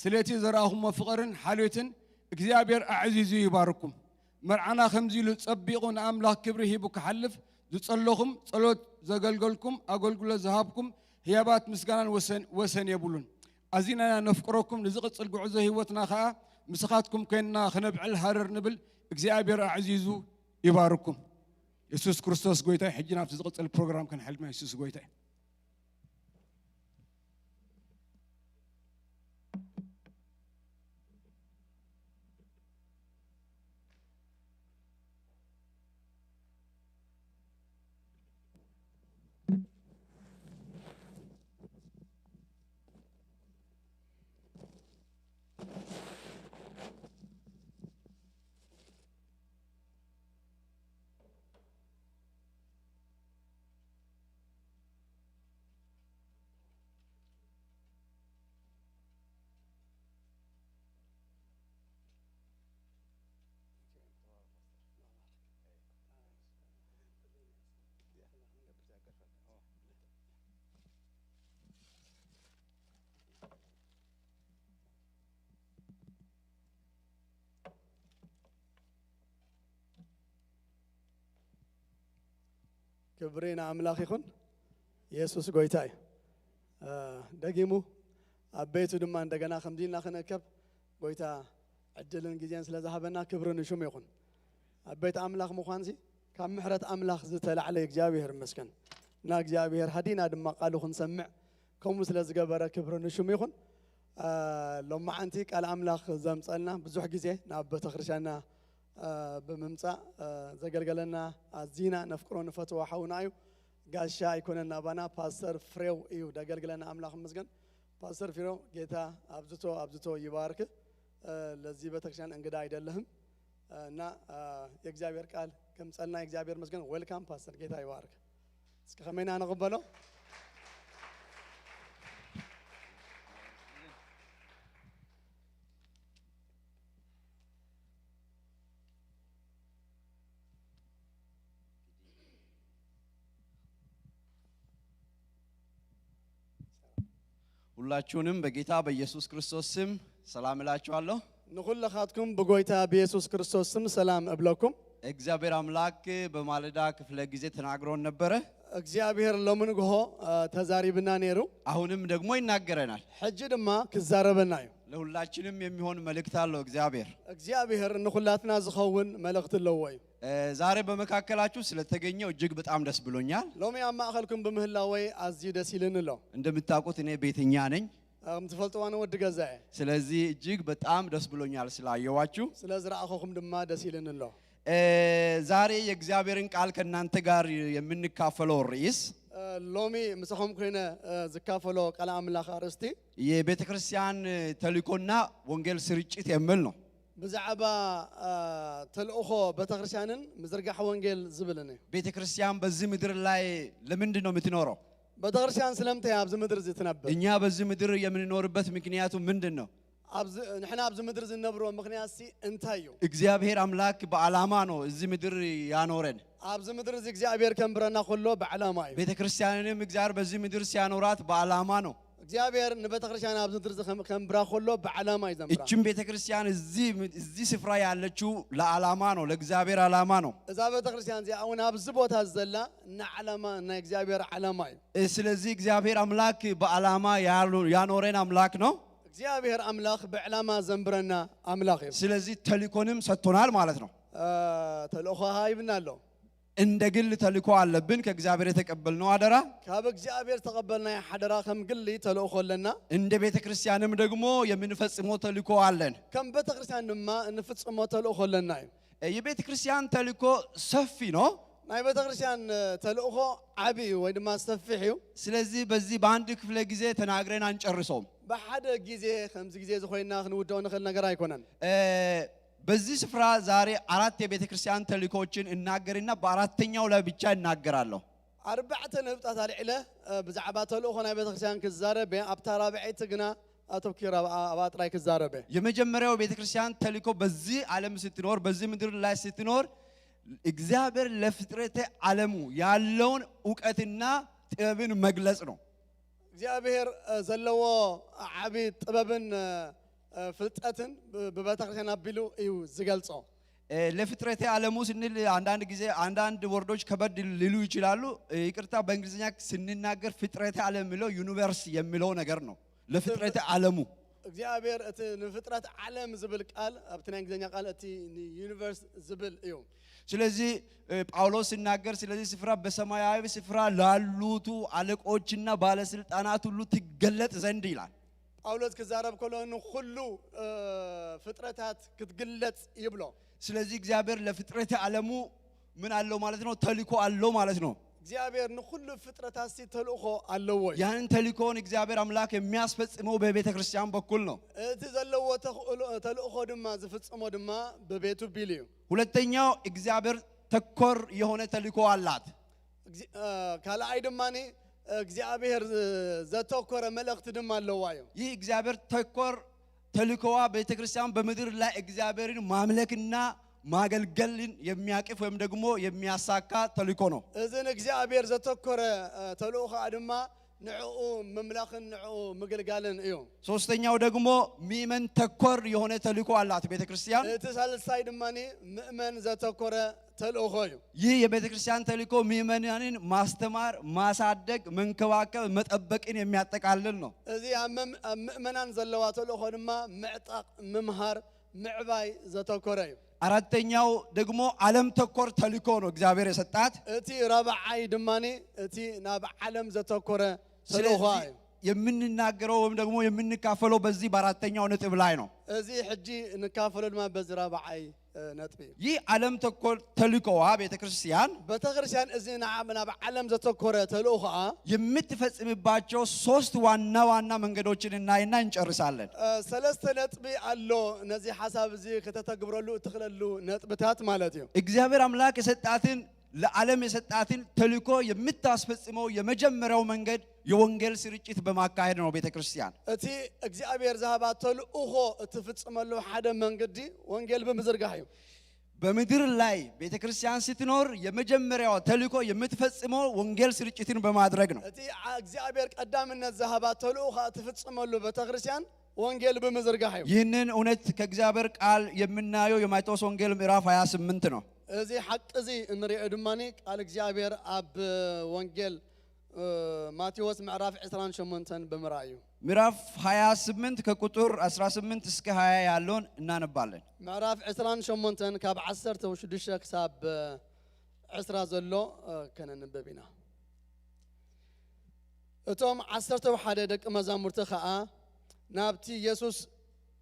ስለቲ ዘረኣኹሞ ፍቕርን ሓልዮትን እግዚአብሔር ኣዕዚዙ ይባርኩም መርዓና ከምዚ ኢሉ ጸቢቑ ንኣምላኽ ክብሪ ሂቡ ክሓልፍ ዝጸለኹም ጸሎት ዘገልገልኩም ኣገልግሎት ዝሃብኩም ህያባት ምስጋናን ወሰን የብሉን ኣዚና ነፍቅረኩም ንዝቕጽል ጉዕዞ ህይወትና ከዓ مسخاتكم كنا خنبع الهرر نبل እግዚአብሔር አዕዚዙ ይባርኩም ኢየሱስ ክርስቶስ ጎይታይ ሕጂና ኣብ ዝቕጽል ፕሮግራም ከን ሕልማ ኢየሱስ ጎይታይ ክብሬና አምላኽ ይኹን ኢየሱስ ጎይታይ ደጊሙ አበይቱ ድማ እንደገና ከምዚና ክነከብ ጎይታ ዕድልን ጊዜን ስለዝሃበና ክብርን ሹም ይኹን አበይት አምላኽ ምዃንሲ ካብ ምሕረት አምላኽ ዝተላዕለ እግዚአብሔር ይመስገን እና እግዚአብሔር ሃዲና ድማ ቃሉ ክንሰምዕ ከምኡ ስለዝገበረ ክብርን ሹም ይኹን ሎማዓንቲ ቃል አምላኽ ዘምፀልና ብዙሕ ጊዜ ናብ ቤተ ክርስቲያንና بممتع زغلغلنا ازينا نفكرو نفتو حونا ايو غاشا يكوننا بانا باستر فريو ايو دغلغلنا املاح مسغن باستر فريو ጌታ አብዝቶ ይባርክ ለዚህ በተክሻን እንግዳ አይደለህም እና የእግዚአብሔር ቃል ከምጸልና የእግዚአብሔር መስገን ዌልካም ፓስተር ጌታ ይባርክ እስከ ከመና ነቀበለው ሁላችሁንም በጌታ በኢየሱስ ክርስቶስ ስም ሰላም እላችኋለሁ ንኹላኻትኩም በጎይታ በኢየሱስ ክርስቶስ ስም ሰላም እብለኩም እግዚአብሔር አምላክ በማለዳ ክፍለ ጊዜ ተናግሮን ነበር እግዚአብሔር ለምንጎ ተዛሪብና ነሩ አሁንም ደግሞ ይናገረናል ሕጂ ድማ ክዛረበናዩ ለሁላችንም የሚሆን መልእክት አለው እግዚአብሔር ንኹላትና ዝኸውን መልእክት ለወይ ዛሬ በመካከላችሁ ስለተገኘው እጅግ በጣም ደስ ብሎኛል ሎሚ አማኸልኩም በመህላወይ አዚ ደስ ይልንለው እንደምታውቁት እኔ ቤተኛ ነኝ ምትፈልጧን ወድ ገዛይ ስለዚህ እጅግ በጣም ደስ ብሎኛል ስላየዋችሁ ስለዝራአኹም ድማ ደስ ይልንለው ዛሬ የእግዚአብሔርን ቃል ከናንተ ጋር የምንካፈለው ርዕስ ሎሚ መስኹም ኮይነ ዝካፈሎ ቃል አምላኽ አርስቲ የቤተክርስቲያን ተልእኮና ወንጌል ስርጭት የሚል ነው ብዛዕባ ተልእኮ ቤተክርስቲያንን ምዝርጋሕ ወንጌል ዝብልኒ ቤተክርስቲያን በዚህ ምድር ላይ ለምንድን ነው የምትኖረው ቤተክርስቲያን ስለምታይ አብዝ ምድር ዝትነብር እኛ በዚህ ምድር የምንኖርበት ምክንያቱ ምንድን ነው አብዝ ንሕና አብዝ ምድር ዝነብሮ ምክንያት እንታዩ እግዚአብሔር አምላክ በዓላማ ነው እዚህ ምድር ያኖረን አብዝ ምድር እግዚአብሔር ከንብረና ሁሉ በዓላማ እዩ ቤተክርስቲያንንም እግዚአብሔር በዚህ ምድር ሲያኖራት በዓላማ ነው እግዚአብሔር ንቤተክርስቲያን አብዝ ምድር ከንብራ ሁሉ በዓላማ ይዘምራ እቺም ቤተክርስቲያን እዚህ ስፍራ ያለችው ለዓላማ ነው ለእግዚአብሔር ዓላማ ነው እዛ ቤተክርስቲያን ዚአውን አብዝ ቦታ ዘላ ዓላማ እና እግዚአብሔር ዓላማ እዩ ስለዚህ እግዚአብሔር አምላክ በዓላማ ያኖረን አምላክ ነው እግዚአብሔር አምላክ በዓላማ ዘምብረና አምላክ እዩ ስለዚህ ተልእኮንም ሰጥቶናል ማለት ነው ተልእኮ ሃይብናለው እንደ ግል ተልእኮ አለብን ከእግዚአብሔር የተቀበልነው አደራ ካብ እግዚአብሔር ተቀበልና ያሐደራ ከም ግሊ ተልእኮ ለና እንደ ቤተክርስቲያንም ደግሞ የምንፈጽመው ተልእኮ አለን ከም ቤተክርስቲያን ድማ እንፍጽመው ተልእኮ ለና የቤተክርስቲያን ተልእኮ ሰፊ ነው ናይ ቤተክርስቲያን ተልእኮ ዓቢ ወይ ድማ ሰፊሕ እዩ ስለዚህ በዚህ በአንድ ክፍለ ጊዜ ተናግረን አንጨርሰውም በሐደ ጊዜ ከምዚ ጊዜ ዝኮይና ክንውደው ንኽእል ነገር አይኮነን በዚህ ስፍራ ዛሬ አራት የቤተክርስቲያን ተልእኮችን እናገርና በአራተኛው ላይ ብቻ እናገራለሁ አርባዕተ ነጥብታት አልዕለ ብዛዕባ ተልእኮ ናይ ቤተክርስቲያን ክዛረበ ኣብታ ራብዒት ግና አተብኪራ አባጥራይ ክዛረበ የመጀመሪያው ቤተክርስቲያን ተልእኮ በዚህ ዓለም ስትኖር በዚህ ምድር ላይ ስትኖር እግዚአብሔር ለፍጥረተ ዓለሙ ያለውን ዕውቀትና ጥበብን መግለጽ ነው እግዚአብሔር ዘለዎ ዓቢ ጥበብን ፍልጠትን በቤተክርስቲያን አብሉ እዩ ዝገልጾ ለፍጥረተ ዓለሙ ስንል አንዳንድ ጊዜ አንዳንድ ወርዶች ከበድ ሊሉ ይችላሉ ይቅርታ በእንግሊዝኛ ስንናገር ፍጥረተ ዓለም የሚለው ዩኒቨርስ የሚለው ነገር ነው ለፍጥረተ ዓለሙ እግዚአብሔር እቲ ንፍጥረት ዓለም ዝብል ቃል ኣብቲ እንግሊዝኛ ቃል እቲ ዩኒቨርስ ዝብል እዩ ስለዚህ ጳውሎስ ሲናገር ስለዚህ ስፍራ በሰማያዊ ስፍራ ላሉቱ አለቆችና ባለስልጣናት ሁሉ ትገለጥ ዘንድ ይላል ጳውሎስ ከዛረብ ኮሎን ሁሉ ፍጥረታት ክትግለጽ ይብሎ ስለዚህ እግዚአብሔር ለፍጥረተ ዓለሙ ምን አለው ማለት ነው ተልእኮ አለው ማለት ነው እግዚአብሔር ንሁሉ ፍጥረታት ተልእኮ አለው ያን ተልእኮን እግዚአብሔር አምላክ የሚያስፈጽመው በቤተክርስቲያን በኩል ነው እቲ ዘለዎ ተልእኮ ድማ ዝፍጽመው ድማ በቤቱ ቢልዩ ሁለተኛው እግዚአብሔር ተኮር የሆነ ተልእኮ አላት ካልአይ ድማኒ እግዚአብሔር ዘተኮረ መልእክት ድማ አለዋዩ ይህ እግዚአብሔር ተኮር ተልእኮዋ ቤተክርስቲያን በምድር ላይ እግዚአብሔርን ማምለክና ማገልገልን የሚያቅፍ ወይም ደግሞ የሚያሳካ ተልእኮ ነው እዝን እግዚአብሔር ዘተኮረ ተልእኮ ድማ ንዕኡ መምላኽን ንዕኡ ምግልጋልን እዩ ሶስተኛው ደግሞ ምእመን ተኮር የሆነ ተልእኮ አላት ቤተክርስቲያን እቲ ሳልሳይ ድማኒ ምእመን ዘተኮረ ተልእኮ እዩ ይህ የቤተክርስቲያን ተልእኮ ምእመናንን ማስተማር ማሳደግ መንከባከብ መጠበቅን የሚያጠቃልል ነው እዚ ምእመናን ዘለዋ ተልእኮ ድማ ምዕጣቅ ምምሃር ምዕባይ ዘተኮረ እዩ አራተኛው ደግሞ ዓለም ተኮር ተልእኮ ነው እግዚአብሔር የሰጣት እቲ ረብዓይ ድማኒ እቲ ናብ ዓለም ዘተኮረ ተልእኮ እዩ የምንናገረው ወይም ደግሞ የምንካፈለው በዚህ በአራተኛው ነጥብ ላይ ነው እዚ ሕጂ ንካፈለው ድማ በዚህ ረብዓይ ነጥብ እዩ ይህ ዓለም ተኮር ተልእኮዋ ቤተክርስቲያን ቤተክርስቲያን እዚ ናብ ዓለም ዘተኮረ ተልእኮኣ የምትፈጽምባቸው ሶስት ዋና ዋና መንገዶችን እናይና እንጨርሳለን ሰለስተ ነጥብ አሎ ነዚ ሐሳብ እዚ ከተተግብረሉ እትኽለሉ ነጥብታት ማለት እዩ እግዚአብሔር አምላክ የሰጣትን ለዓለም የሰጣትን ተልእኮ የምታስፈጽመው የመጀመሪያው መንገድ የወንጌል ስርጭት በማካሄድ ነው ቤተክርስቲያን እቲ እግዚአብሔር ዝሃባ ተልእኮ እትፍጽመሉ ሓደ መንገዲ ወንጌል በመዘርጋህ እዩ በምድር ላይ ቤተክርስቲያን ስትኖር የመጀመሪያው ተልእኮ የምትፈጽመው ወንጌል ስርጭትን በማድረግ ነው እቲ እግዚአብሔር ቀዳምነት ዝሃባ ተልእኮ እትፍጽመሉ ቤተክርስቲያን ወንጌል በመዘርጋህ እዩ ይህንን እውነት ከእግዚአብሔር ቃል የምናየው የማቴዎስ ወንጌል ምዕራፍ 28 ነው እዚ ሐቅ እዚ እንሪኦ ድማኒ ቃል እግዚአብሔር አብ ወንጌል ማቴዎስ ምዕራፍ 28 በመራዩ ምዕራፍ 28 ከቁጥር 18 እስከ 20 ያለውን እናነባለን ምዕራፍ 28 ካብ 16 ክሳብ 10 ዘሎ ከነንበቢና እቶም 11 ደቂ መዛሙርቲ ከዓ ናብቲ ኢየሱስ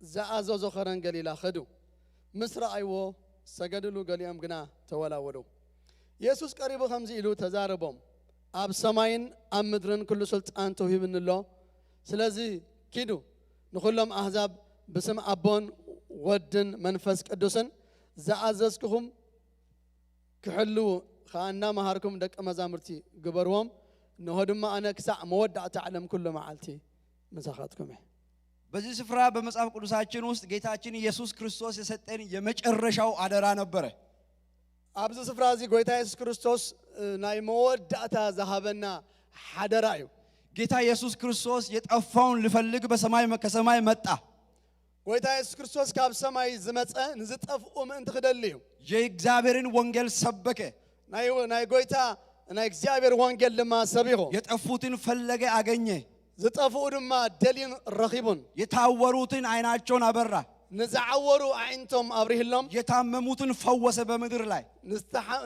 ዘኣዘዞ ኸረን ገሊላ ኸዱ ምስ ረኣይዎ ሰገድሉ ገሊኦም ግና ተወላወሉ ኢየሱስ ቀሪቡ ከምዚ ኢሉ ተዛረቦም ኣብ ሰማይን ኣብ ምድርን ኩሉ ስልጣን ተውሂብን ኣሎ ስለዚ ኪዱ ንኹሎም ኣህዛብ ብስም ኣቦን ወድን መንፈስ ቅዱስን ዘኣዘዝክኹም ክሕልው ከዓ እናመሃርኩም ደቂ መዛሙርቲ ግበርዎም ንሆ ድማ ኣነ ክሳዕ መወዳእቲ ዓለም ኩሉ መዓልቲ ምሳኻትኩም እየ በዚህ ስፍራ በመጽሐፍ ቅዱሳችን ውስጥ ጌታችን ኢየሱስ ክርስቶስ የሰጠን የመጨረሻው አደራ ነበረ ኣብዚ ስፍራ እዚ ጎይታ ኢየሱስ ክርስቶስ ናይ መወዳእታ ዝሃበና ሓደራ እዩ ጌታ ኢየሱስ ክርስቶስ የጠፋውን ልፈልግ በሰማይ ከሰማይ መጣ ጎይታ ኢየሱስ ክርስቶስ ካብ ሰማይ ዝመጸ ንዝጠፍኡ ምእንቲ ክደሊ እዩ የእግዚአብሔርን ወንጌል ሰበከ ናይ ጎይታ ናይ እግዚአብሔር ወንጌል ድማ ሰቢኹ የጠፉትን ፈለገ አገኘ ዝጠፍኡ ድማ ደሊን ረኺቡን የታወሩትን አይናቸውን አበራ ንዝዓወሩ አዕንቶም አብሪህሎም የታመሙትን ፈወሰ በምድር ላይ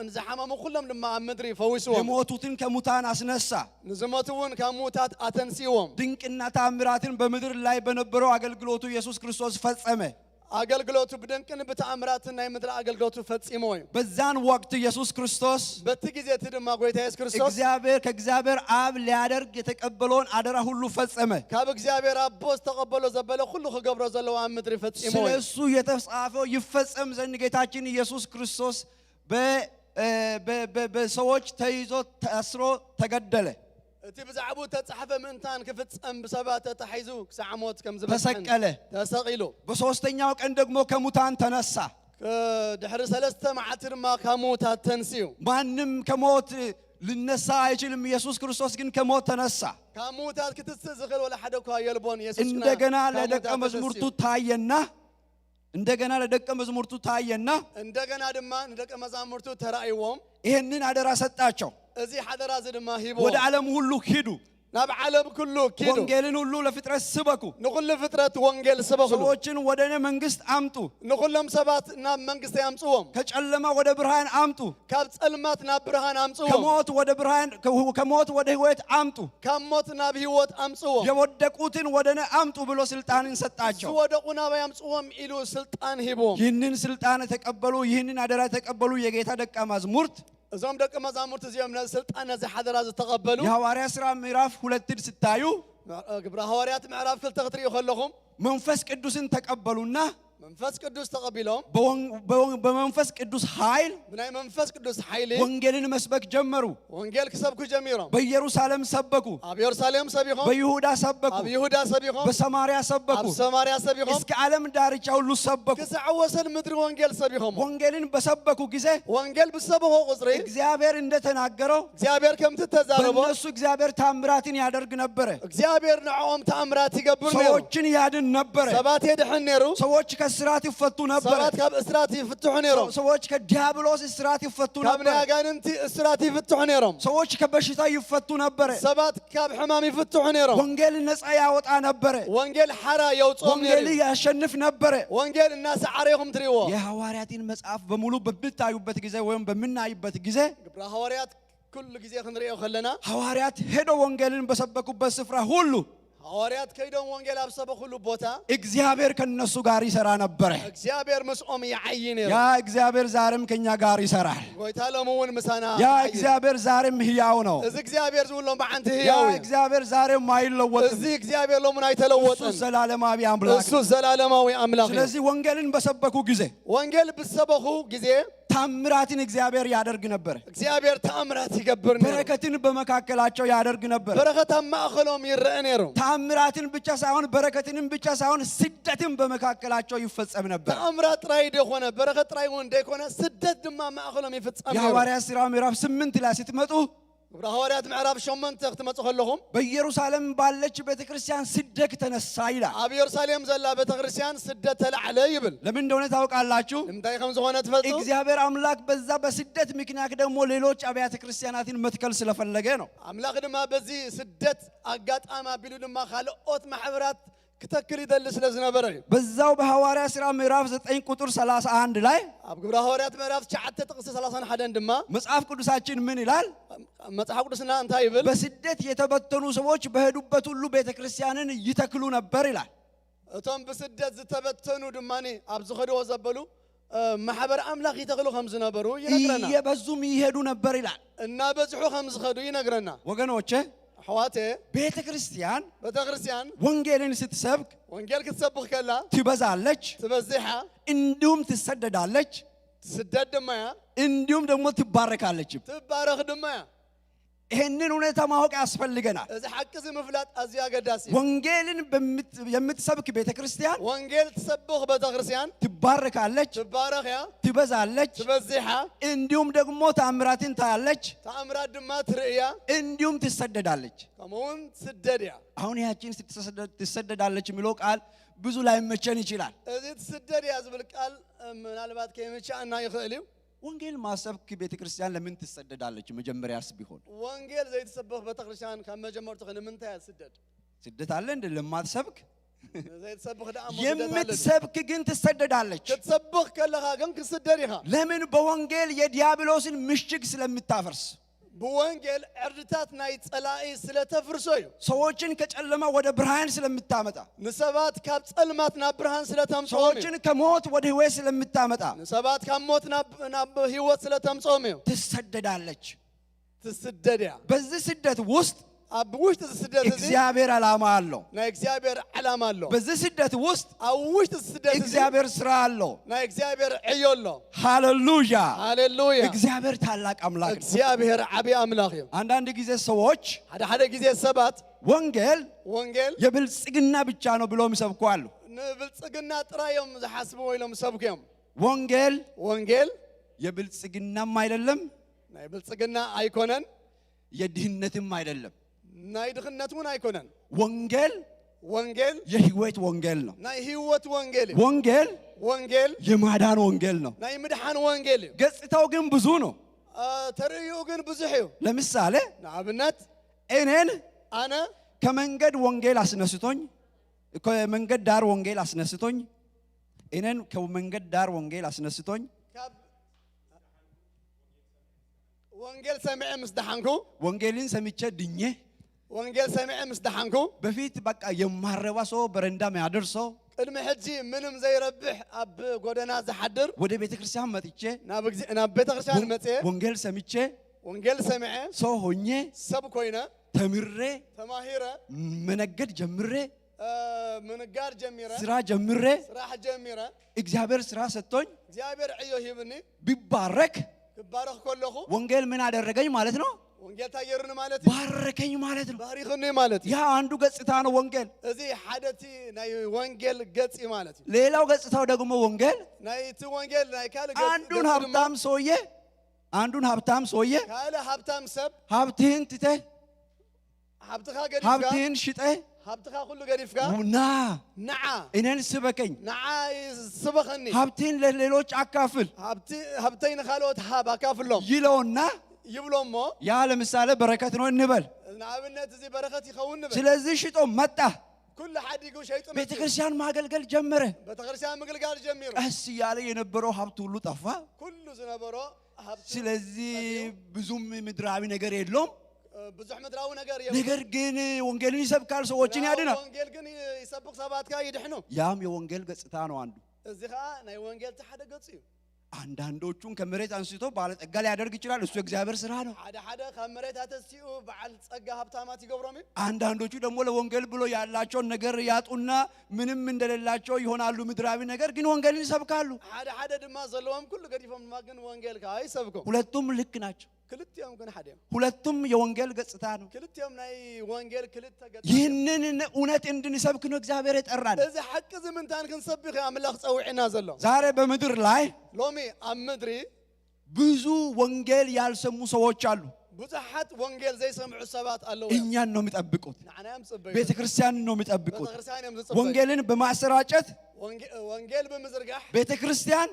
ንዝሓመሙ ኩሎም ድማ ኣብ ምድሪ ፈዊስዎም የሞቱትን ከሙታን አስነሳ ንዝሞቱውን ካብ ሙታት አተንሲዎም ድንቅና ተአምራትን በምድር ላይ በነበረው አገልግሎቱ ኢየሱስ ክርስቶስ ፈጸመ አገልግሎቱ በድንቅን በተአምራትን ናይ ምድር አገልግሎቱ ፈጽሞ እዩ በዛን ወቅት ኢየሱስ ክርስቶስ በቲ ጊዜ ድማ ጎይታ ኢየሱስ ክርስቶስ ከእግዚአብሔር አብ ሊያደርግ የተቀበለውን አደራ ሁሉ ፈጸመ ካብ እግዚአብሔር አብ ተቀበሎ ዘበለ ሁሉ ከገብሮ ዘለው ኣብ ምድሪ ፈጽሞ እዩ ስለሱ የተጻፈው ይፈጸም ዘንድ ጌታችን ኢየሱስ ክርስቶስ በሰዎች ተይዞ ታስሮ ተገደለ እቲ ብዛዕቡ ተጻሕፈ ምንታን ክፍጸም በሰባት ተታሒዙ ክሳዕ ሞት ከም ተሰቀለ ተሰቂሉ በሶስተኛው ቀን ደግሞ ከሙታን ተነሳ ድሕሪ ሰለስተ መዓልቲ ድማ ካብ ሙታት ተንሲዩ ማንም ከሞት ልነሳ አይችልም ኢየሱስ ክርስቶስ ግን ከሞት ተነሳ ካብ ሙታት ክትስእ ዝኽእል ወላ ሓደ እኳ የልቦን ኢየሱስ እንደገና ለደቀ መዝሙርቱ ታየና እንደገና ድማ ለደቀ መዛሙርቱ ተራእይዎም ይሄንን አደራ ሰጣቸው እዚ ሓደራ ድማ ሂቦ ወደ ዓለም ሁሉ ሂዱ ናብ ዓለም ኩሉ ኪዱ ወንጌልን ሁሉ ለፍጥረት ስበኩ ንኩሉ ፍጥረት ወንጌል ስበኩ ሰዎችን ወደ እኔ መንግስት አምጡ ንኩሎም ሰባት ናብ መንግስት ያምጽዎም ከጨለማ ወደ ብርሃን አምጡ ካብ ጸልማት ናብ ብርሃን አምጽዎም ከሞት ወደ ብርሃን ከሞት ወደ ህይወት አምጡ ካብ ሞት ናብ ህይወት አምጽዎም የወደቁትን ወደ እኔ አምጡ ብሎ ስልጣንን ሰጣቸው ወደቁ ናብ ያምጽዎም ኢሉ ስልጣን ሂቦም ይህንን ስልጣን ተቀበሉ ይህንን አደራ ተቀበሉ የጌታ ደቀ መዛሙርት እዞም ደቀ መዛሙርት እዚኦም ነዚ ስልጣን ነዚ ሓደራ ዝተቀበሉ የሐዋርያ ሥራ ምዕራፍ 2 ስታዩ ግብረ ሐዋርያት ምዕራፍ 2 ክትሪኡ ከለኹም መንፈስ ቅዱስን ተቀበሉና መንፈስ ቅዱስ ተቀበሎም በመንፈስ ቅዱስ ኃይል ብናይ መንፈስ ቅዱስ ኃይል ወንጌልን መስበክ ጀመሩ ወንጌል ክሰብኩ ጀሚሮም በኢየሩሳሌም ሰበኩ ኣብ ኢየሩሳሌም ሰቢኾም በይሁዳ ሰበኩ ኣብ ይሁዳ ሰቢኾም በሰማርያ ሰበኩ ኣብ ሰማርያ ሰቢኾም እስከ ዓለም ዳርቻ ሁሉ ሰበኩ ክሳዕ ወሰን ምድሪ ወንጌል ሰቢኾም ወንጌልን በሰበኩ ጊዜ ወንጌል ብሰበኹ ቁጽሪ እግዚአብሔር እንደተናገረው እግዚአብሔር ከምት ተዛረቦ በእነሱ እግዚአብሔር ታምራትን ያደርግ ነበረ እግዚአብሔር ንዓኦም ተአምራት ይገብር ነይሩ ሰዎችን ያድን ነበረ ሰባት ይድሕን ነይሩ ሰዎች ከስራት ይፈቱ ነበረ ሰባት ካብ እስራት ይፍትሑ ነይሮም ሰዎች ከዲያብሎስ እስራት ይፈቱ ካብ ነበረ ናጋንንቲ እስራት ይፍትሑ ነይሮም ሰዎች ከበሽታ ይፈቱ ነበረ ሰባት ካብ ሕማም ይፍትሑ ነይሮም ወንጌል ነፃ ያወጣ ነበረ ወንጌል ሓራ የውፅኦም ነይሩ ወንጌል ያሸንፍ ነበረ ወንጌል እናሰዓረይኹም ትሪእዎ የሐዋርያትን መጽሐፍ በሙሉ በምታዩበት ጊዜ ወይም በምናይበት ጊዜ ግብረ ሐዋርያት ኩሉ ጊዜ ክንሪኦ ከለና ሐዋርያት ሄደው ወንጌልን በሰበኩበት ስፍራ ሁሉ ሐዋርያት ከይዶም ወንጌል ኣብ ሰበኹሉ ቦታ እግዚአብሔር ከነሱ ጋር ይሰራ ነበረ እግዚአብሔር ምስኦም ይዓይ ነይሩ ያ እግዚአብሔር ዛሬም ከኛ ጋር ይሰራል ጎይታ ሎሚ እውን ምሳና ያ እግዚአብሔር ዛሬም ሕያው ነው እዚ እግዚአብሔር ዝብሎም በዓንቲ ያ ህያው እዩ እግዚአብሔር ዛሬም አይለወጥም እዚ እግዚአብሔር ሎሚ እሱ አይተለወጥን ዘላለማዊ አምላክ እሱ ዘላለማዊ አምላክ ነው ስለዚህ ወንጌልን በሰበኩ ጊዜ ወንጌል ብሰበኹ ጊዜ ታምራትን እግዚአብሔር ያደርግ ነበር እግዚአብሔር ተአምራት ይገብር ነይሩ በረከትን በመካከላቸው ያደርግ ነበር በረከት ኣብ ማእኸሎም ይረአ ነይሩ ታምራትን ብቻ ሳይሆን በረከትንም ብቻ ሳይሆን ስደትን በመካከላቸው ይፈጸም ነበር ተአምራት ጥራይ ደኾነ በረከት ጥራይ እውን ደይኮነ ስደት ድማ ማእኸሎም ይፍጸም ነይሩ የሐዋርያት ሥራ ምዕራፍ 8 ላይ ስትመጡ ግብረ ሐዋርያት ምዕራፍ 8 ክትመጹ ከለኹም በኢየሩሳሌም ባለች ቤተክርስቲያን ስደት ተነሳ ይላል ኣብ ኢየሩሳሌም ዘላ ቤተክርስቲያን ስደት ተላዕለ ይብል ለምን እንደሆነ ታውቃላችሁ ንምንታይ ከም ዝኾነ ትፈልጡ እግዚአብሔር አምላክ በዛ በስደት ምክንያት ደግሞ ሌሎች አብያተ ክርስቲያናትን መትከል ስለፈለገ ነው አምላክ ድማ በዚ ስደት አጋጣሚ አቢሉ ድማ ካልኦት ማሕበራት ከተክል ይደል ስለዝነበረ በዛው በሐዋርያት ሥራ ምዕራፍ 9 ቁጥር 31 ላይ ኣብ ግብረ ሐዋርያት ምዕራፍ 9 ጥቅስ 31 ድማ መጽሐፍ ቅዱሳችን ምን ይላል መጽሐፍ ቅዱስና እንታይ ይብል በስደት የተበተኑ ሰዎች በሄዱበት ሁሉ ቤተክርስቲያንን ይተክሉ ነበር ይላል እቶም ብስደት ዝተበተኑ ድማኒ ኣብ ዝኸድዎ ዘበሉ ማሕበር አምላክ ይተክሉ ከም ዝነበሩ ይነግረና እየበዙም ይሄዱ ነበር ይላል እና በዝሑ ከም ዝኸዱ ይነግረና ወገኖቼ حواته ቤተክርስቲያን ወንጌልን ስትሰብክ ወንጌል ክትሰብክ ከላ ትበዛለች ትበዝሓ እንዲሁም ትሰደዳለች ስደት ደማያ እንዲሁም ደግሞ ትባረካለች ትባረክ ደማያ ይሄንን ሁኔታ ማወቅ ያስፈልገናል እዚ ሐቅዝ መፍላጥ አዚያ ገዳሲ ወንጌልን የምትሰብክ ቤተክርስቲያን ወንጌል ትሰብክ ቤተክርስቲያን ትባረካለች ትባረክያ ትበዛለች ትበዝሓ እንዲሁም ደግሞ ተአምራትን ታያለች ተአምራት ድማ ትርእያ እንዲሁም ትሰደዳለች ከመውን ስደድያ አሁን ያቺን ትሰደዳለች የሚለው ቃል ብዙ ላይ መቸን ይችላል እዚ ትሰደድያ ዝብል ቃል ምናልባት ከመቻና ይኽእልዩ ወንጌል ማሰብክ ቤተክርስቲያን ለምን ትሰደዳለች መጀመሪያስ ቢሆን ወንጌል ዘይተሰበክ ቤተክርስቲያን ከመጀመርቱ ከነምንታይ ስደድ ስደት አለ እንደ ለማትሰብክ ዘይተሰበክ ዳአሞ የምትሰብክ ግን ትሰደዳለች ክትሰብክ ከለኻ ግን ክትሰደድኻ ለምን በወንጌል የዲያብሎስን ምሽግ ስለምታፈርስ በወንጌል ዕርድታት ናይ ጸላኢ ስለተፍርሶዩ ሰዎችን ከጨለማ ወደ ብርሃን ስለምታመጣ ንሰባት ካብ ጸልማት ናብ ብርሃን ስለተምጾም ሰዎችን ከሞት ወደ ሕይወት ስለምታመጣ ንሰባት ካብ ሞት ናብ ሕይወት ስለተምጾም ትሰደዳለች ትስደድያ በዚህ ስደት ውስጥ ኣብ ውሽጥ ስደት እግዚአብሔር ዓላማ አለው ናይ እግዚአብሔር ዓላማ አለው በዚህ ስደት ውስጥ ኣብ ውሽጥ ስደት እግዚአብሔር ስራ አለው ናይ እግዚአብሔር ዕዮ አሎ ሃሌሉያ ሃሌሉያ እግዚአብሔር ታላቅ አምላክ ነው እግዚአብሔር ዓቢ አምላክ እዩ አንዳንድ ጊዜ ሰዎች ሓደ ጊዜ ሰባት ወንጌል የብልጽግና ብቻ ነው ብለው ይሰብካሉ ንብልጽግና ጥራዮም ዝሐስቡ ወይሎም ሰብከዮም ወንጌል የብልጽግናም አይደለም ናይ ብልጽግና አይኮነን የድህነትም አይደለም ናይ ድህነቱን አይኮነን ወንጌል የህይወት ወንጌል ነው ናይ ህይወት ወንጌል የማዳን ወንጌል ነው ናይ ምድሃን ወንጌል ገጽታው ግን ብዙ ነው ተርእዩ ግን ብዙሕ እዩ ለምሳሌ ንኣብነት አነ ከመንገድ ወንጌል አስነስቶኝ ከመንገድ ዳር ወንጌል አስነስቶኝ እኔን ከመንገድ ዳር ወንጌል አስነስቶኝ ወንጌል ሰምዐ ምስደሃንኩ ወንጌልን ሰምቼ ድኜ ወንጌል ሰምዐ ምስደሃንኩ በፊት በቃ የማረባ ሰው በረንዳ የሚያደርሰው ቅድመ ሕጂ ምንም ዘይረብሕ ኣብ ጎደና ዝሓድር ወደ ቤተክርስቲያን መጥቼ ናብ ቤተክርስቲያን መጽ ወንጌል ሰምቼ ወንጌል ሰምዐ ሰው ሆኜ ሰብ ኮይነ ተምሬ ተማሂረ መነገድ ጀምሬ من قار جميرة ስራ ጀምሬ راح جميرة እግዚአብሔር ስራ ሰጥቶኝ እግዚአብሔር ዕዮ ሂብኒ ቢባረክ ክባረኽ ከለኹ ወንጌል ምን አደረገኝ ማለት ነው? ወንጌል ታየሩኒ ማለት ባረከኝ ማለት ነው። ባሪኽኒ ማለት ያ አንዱ ገጽታ ነው ወንጌል። እዚ ሓደቲ ናይ ወንጌል ገጽ ማለት እዩ ሌላው ገጽታው ደግሞ ወንጌል ናይቲ ወንጌል ናይ ካል ገጽ አንዱን ሀብታም ሰውዬ ካለ ሀብታም ሰብ ሀብትህን ትተህ ሀብትኻ ገዲፍካ ሀብትህን ሽጠህ ሀብትኻ ሁሉ ገዲፍካ ና ነዓ እኔን ስበከኝ ነዓ ስበኸኒ ሀብትህን ለሌሎች አካፍል ሀብተይ ንኻልኦት ሃብ አካፍሎም ይለውና ይብሎሞ ያ ለምሳሌ በረከት ነው እንበል። ንኣብነት እዚ በረከት ይኸውን ንበል ስለዚህ ሽጦ መጣ። ኩሉ ሓዲጉ ሸይጡ ቤተክርስቲያን ማገልገል ጀመረ። ቤተክርስቲያን ምግልጋል ጀሚሩ ቀስ እያለ የነበረው ሀብት ሁሉ ጠፋ። ኩሉ ዝነበሮ ሀብቱ ስለዚህ ብዙም ምድራዊ ነገር የለውም። ብዙሕ ምድራዊ ነገር ነገር ግን ወንጌልን ይሰብካል፣ ሰዎችን ያድናል። ወንጌል ግን ይሰብክ ሰባትካ ይድሕኑ። ያም የወንጌል ገጽታ ነው አንዱ። እዚ ከዓ ናይ ወንጌል ሓደ ገጽ እዩ። አንዳንዶቹን ከመሬት አንስቶ ባለጸጋ ሊያደርግ ይችላል። እሱ የእግዚአብሔር ስራ ነው። ሓደ ካብ መሬት አተሲኡ በዓል ጸጋ ሀብታማት ይገብሮም እዩ። አንዳንዶቹ ደግሞ ለወንጌል ብሎ ያላቸውን ነገር ያጡና ምንም እንደሌላቸው ይሆናሉ። ምድራዊ ነገር ግን ወንጌልን ይሰብካሉ። ሓደ ድማ ዘለዎም ኩሉ ገዲፎም ድማ ግን ወንጌል ከዓ ይሰብኩም። ሁለቱም ልክ ናቸው። ክልቲኦም ግን ሓደ እዮም። ሁለቱም የወንጌል ገጽታ ነው። ክልቲኦም ናይ ወንጌል ክልተ ገጽታ። ይህንን እውነት እንድንሰብክ ነው እግዚአብሔር የጠራን። እዚ ሓቂ ዝምንታን ክንሰብክ ኣምላኽ ፀውዒና ዘሎ ዛሬ በምድር ላይ ሎሚ ኣብ ምድሪ ብዙ ወንጌል ያልሰሙ ሰዎች አሉ። ብዙሓት ወንጌል ዘይሰምዑ ሰባት ኣለዉ። እኛን ነው የሚጠብቁት። ንዓናዮም ጽበዩ ቤተክርስቲያንን ነው የሚጠብቁት። ቤተክርስቲያን እዮም ዝጽበዩ። ወንጌልን በማሰራጨት ወንጌል ብምዝርጋሕ ቤተክርስቲያን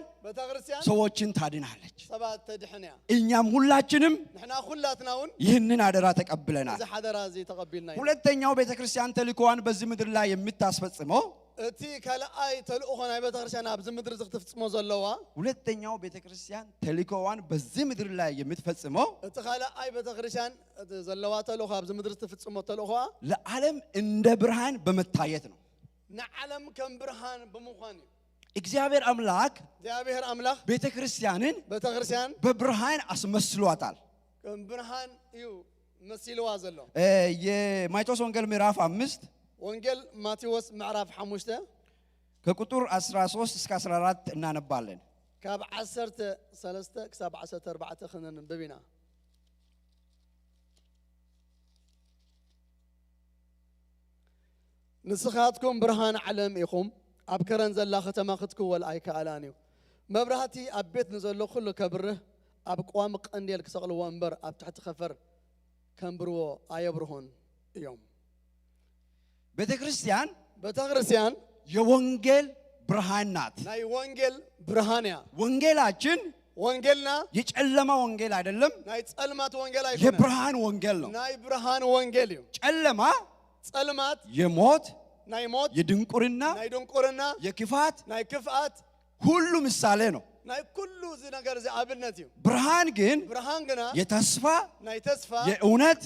ሰዎችን ታድናለች። ሰባት ተድሕንያ። እኛም ሁላችንም ንሕና ኩላትና እውን ይህንን አደራ ተቀብለናል። እዚ ሓደራ እዚ ተቀቢልና ኢና። ሁለተኛው ቤተክርስቲያን ተልእኮዋን በዚህ ምድር ላይ የምታስፈጽመው እቲ ካልኣይ ተልእኮ ናይ ቤተክርስቲያን ኣብዚ ምድሪ ዝኽትፍጽሞ ዘለዋ ሁለተኛው ቤተክርስቲያን ተልእኮዋን በዚህ ምድር ላይ የምትፈጽመው እቲ ካልኣይ ቤተክርስቲያን ዘለዋ ተልእኮ ኣብዚ ምድሪ ዝትፍጽሞ ተልእኮ ለዓለም እንደ ብርሃን በመታየት ነው። ንዓለም ከም ብርሃን ብምዃን እዩ። እግዚአብሔር አምላክ ቤተክርስቲያን በብርሃን አስመስሏታል። ከም ብርሃን እዩ መሲልዋ ዘሎ። የማቴዎስ ወንጌል ምዕራፍ 5 ወንጌል ማቴዎስ ምዕራፍ 5 ከቁጥር 13 እስከ 14 እናነባለን። ካብ 13 ክሳብ 14 ክንንብብ ኢና። ንስኻትኩም ብርሃን ዓለም ኢኹም ኣብ ከረን ዘላ ከተማ ክትክወል ኣይከኣላን እዩ። መብራህቲ ኣብ ቤት ንዘሎ ኩሉ ከብርህ ኣብ ቋሚ ቀንዴል ክሰቕልዎ እምበር ኣብ ትሕቲ ከፈር ከንብርዎ ኣየብርሁን እዮም። ቤተክርስቲያን የወንጌል ብርሃን ናት። ናይ ወንጌል ብርሃን ያ። ወንጌልና የጨለማ ወንጌል አይደለም። ናይ ጸልማት ወንጌል አይደለም። የብርሃን ወንጌል ነው። ናይ ብርሃን ወንጌል እዩ። ጸልማት የሞት የድንቁርና የክፋት ሁሉ ምሳሌ ነው። ናይ ኩሉ እዚ ነገር እዚ ኣብነት እዩ። ብርሃን ግን የተስፋ የእውነት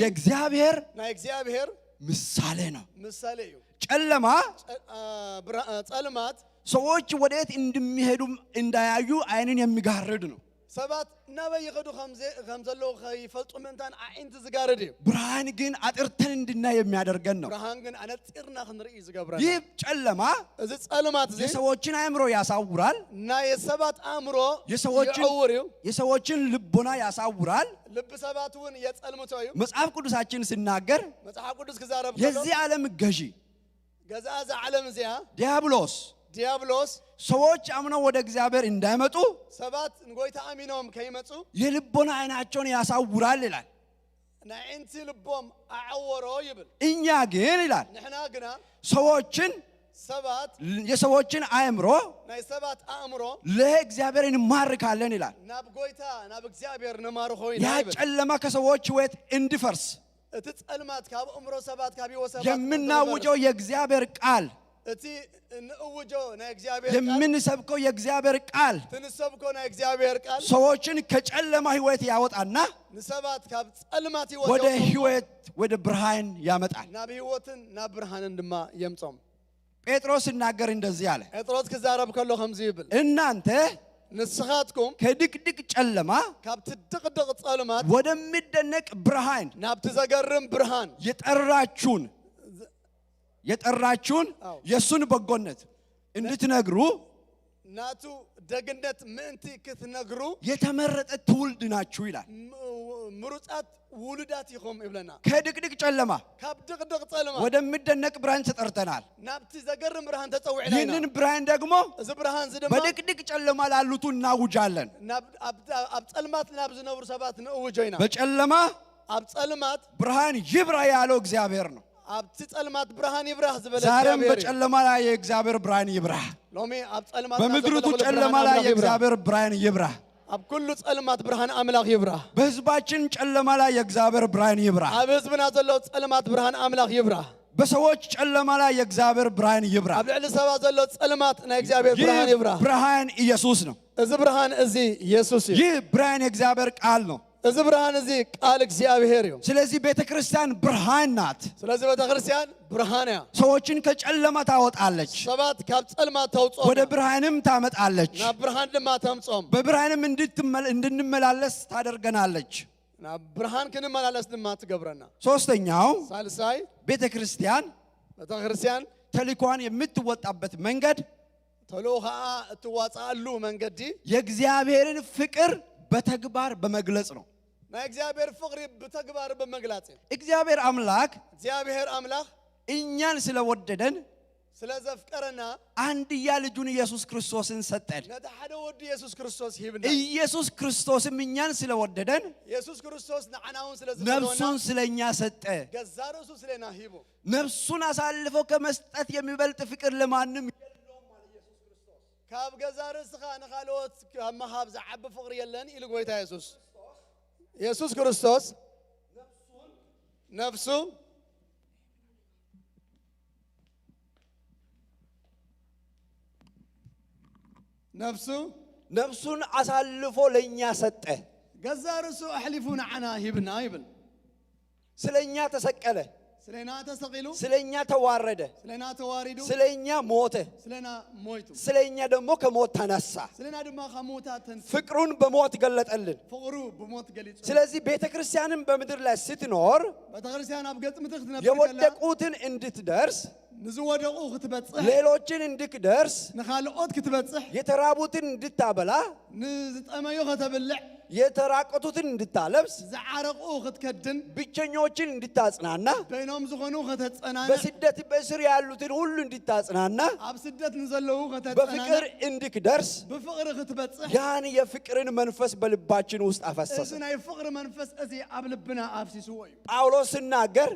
የእግዚአብሔር ምሳሌ ነው። እዩ። ጸልማት ሰዎች ወዴት እንደሚሄዱ እንዳያዩ አይንን የሚጋርድ ነው። ሰባት ናበይ ይኸዱ ከም ዘለው ከይፈልጡ ምንታን አይንት ዝጋርድ እዩ። ብርሃን ግን አጥርተን እንድናይ የሚያደርገን ነው። ብርሃን ግን አነጥርና ክንርኢ ዝገብረና። ይህ ጨለማ እዚ ጸልማት እዚ የሰዎችን አእምሮ ያሳውራል እና የሰባት አእምሮ የሰዎችን ልቦና ያሳውራል። ልብ ሰባቱን የጸልምቶ እዩ። መጽሐፍ ቅዱሳችን ሲናገር መጽሐፍ ቅዱስ ክዛረብ የዚህ ዓለም ገዢ ገዛዛ ዓለም እዚያ ዲያብሎስ ሰዎች አምነው ወደ እግዚአብሔር እንዳይመጡ ሰባት እንጎይታ አሚኖም ከይመጹ የልቦና አይናቸውን ያሳውራል ይላል። ናይንቲ ልቦም አዓወሮ ይብል። እኛ ግን ይላል ንሕና ግና የሰዎችን አእምሮ ናይ ሰባት አእምሮ ለእግዚአብሔር እንማርካለን ይላል። ናብ ጎይታ ናብ እግዚአብሔር ንማርኮ ይላል። ያ ጨለማ ከሰዎች ሕይወት እንዲፈርስ እቲ ጸልማት ካብ አእምሮ ሰባት ካብ ይወሰባት የምናውጀው የእግዚአብሔር ቃል እቲ ንእውጆ ናይ እግዚአብሔር ቃል የምንሰብከው የእግዚአብሔር ቃል ትንሰብከው ናይ እግዚአብሔር ቃል ሰዎችን ከጨለማ ሕይወት ያወጣና ንሰባት ካብ ጸልማት ሕይወት ወደ ሕይወት ወደ ብርሃን ያመጣል። ናብ ሕይወትን ናብ ብርሃንን ድማ የምጾም። ጴጥሮስ ሲናገር እንደዚህ አለ። ጴጥሮስ ክዛረብ ከሎ ከምዚ ይብል እናንተ ንስኻትኩም ከድቅድቅ ጨለማ ካብ ትድቅድቅ ጸልማት ወደሚደነቅ ብርሃን ናብ ትዘገርም ብርሃን የጠራችሁን የጠራችሁን የሱን በጎነት እንድትነግሩ ናቱ ደግነት ምእንቲ ክትነግሩ የተመረጠ ትውልድ ናችሁ ይላል። ምሩጻት ውሉዳት ይኹም ይብለና ከድቅድቅ ጨለማ ካብ ድቅድቅ ጸልማ ወደሚደነቅ ብርሃን ተጠርተናል። ናብቲ ዘገርም ብርሃን ተጸውዕና ይህንን ብርሃን ደግሞ እዚ ብርሃን ዝደማ በድቅድቅ ጨለማ ላሉት እናውጃለን። ኣብ ጸልማት ናብ ዝነብሩ ሰባት ንእውጆይና በጨለማ ኣብ ጸልማት ብርሃን ይብራ ያለው እግዚአብሔር ነው። ኣብቲ ጸልማት ብርሃን ይብራህ ዝበለ ዛሬም በጨለማ ላይ የእግዚአብሔር ብርሃን ይብራ። ሎሚ ኣብ ጸልማት በምድሪቱ ጨለማ ላይ የእግዚአብሔር ብርሃን ይብራ። ኣብ ኩሉ ጸልማት ብርሃን አምላኽ ይብራህ። በሕዝባችን ጨለማ ላይ የእግዚአብሔር ብርሃን ይብራ። ኣብ ህዝብና ዘሎ ጸልማት ብርሃን አምላኽ ይብራህ። በሰዎች ጨለማ ላይ የእግዚአብሔር ብርሃን ይብራ። ኣብ ልዕሊ ሰባት ዘሎ ጸልማት ናይ እግዚአብሔር ብርሃን ይብራህ። ብርሃን ኢየሱስ ነው። እዚ ብርሃን እዚ ኢየሱስ እዩ። ይህ ብርሃን የእግዚአብሔር ቃል ነው። እዚ ብርሃን እዚ ቃል እግዚአብሔር እዩ። ስለዚህ ቤተክርስቲያን ብርሃን ናት። ስለዚህ ቤተክርስቲያን ብርሃን እያ። ሰዎችን ከጨለማ ታወጣለች፣ ሰባት ካብ ጸልማት ተውጾም ወደ ብርሃንም ታመጣለች። ናብ ብርሃን ድማ ተምጾም በብርሃንም እንድንመላለስ ታደርገናለች። ናብ ብርሃን ክንመላለስ ድማ ትገብረና። ሶስተኛው ሳልሳይ ቤተክርስቲያን ቤተክርስቲያን ተልእኮዋን የምትወጣበት መንገድ ተልእኮ እትዋጻሉ መንገዲ የእግዚአብሔርን ፍቅር በተግባር በመግለጽ ነው። ናይ እግዚአብሔር ፍቅሪ በተግባር በመግለጽ እግዚአብሔር አምላክ እኛን ስለወደደን ስለዘፍቀረና አንድያ ልጁን ኢየሱስ ክርስቶስን ሰጠን። ነታ ሓደ ወዲ ኢየሱስ ክርስቶስ ሂብና ኢየሱስ ክርስቶስም እኛን ስለወደደን ኢየሱስ ክርስቶስ ንዓናውን ስለዘፈቀረና ነፍሱን ስለኛ ሰጠ። ገዛረሱ ስለና ሂቡ ነፍሱን አሳልፎ ከመስጠት የሚበልጥ ፍቅር ለማንም ካብ ገዛርስኻ ንኻልኦት መሃብ ዝዓቢ ፍቅሪ የለን ኢሉ ጎይታ ኢየሱስ ክርስቶስ ነፍሱን አሳልፎ ለኛ ሰጠ። ገዛርሱ አሕሊፉ ንዓና ሂብና ይብል ስለኛ ተሰቀለ፣ ስለና ተሰቂሉ፣ ስለኛ ተዋረደ፣ ስለና ተዋሪዱ፣ ስለኛ ሞተ፣ ስለና ሞይቱ፣ ስለኛ ደግሞ ከሞት ተነሳ። ስለና ድማ ከሞታት ተንሳ ፍቅሩን በሞት ገለጠልን። ፍቅሩ በሞት ገለጸ። ስለዚህ ቤተክርስቲያንም በምድር ላይ ስትኖር ቤተክርስቲያን ኣብ ገጽ ምድር ክትነብር የወደቁትን እንድትደርስ ንዝወደቁ ክትበጽሕ ሌሎችን እንድትደርስ ንኻልኦት ክትበጽሕ የተራቡትን እንድታበላ ንዝጠመዩ ከተብልዕ የተራቆቱትን እንድታለብስ ዝዓረቁ ክትከድን ብቸኞችን እንድታጽናና በይኖም ዝኾኑ ከተጸናና በስደት በእስር ያሉትን ሁሉ እንድታጽናና ኣብ ስደት ንዘለዉ ከተጸናና በፍቅር እንድትደርስ ብፍቅሪ ክትበጽሕ ያን የፍቅርን መንፈስ በልባችን ውስጥ አፈሰሰ። እዚ ናይ ፍቅሪ መንፈስ እዚ ኣብ ልብና አፍሲስዎ እዩ። ጳውሎስ ሲናገር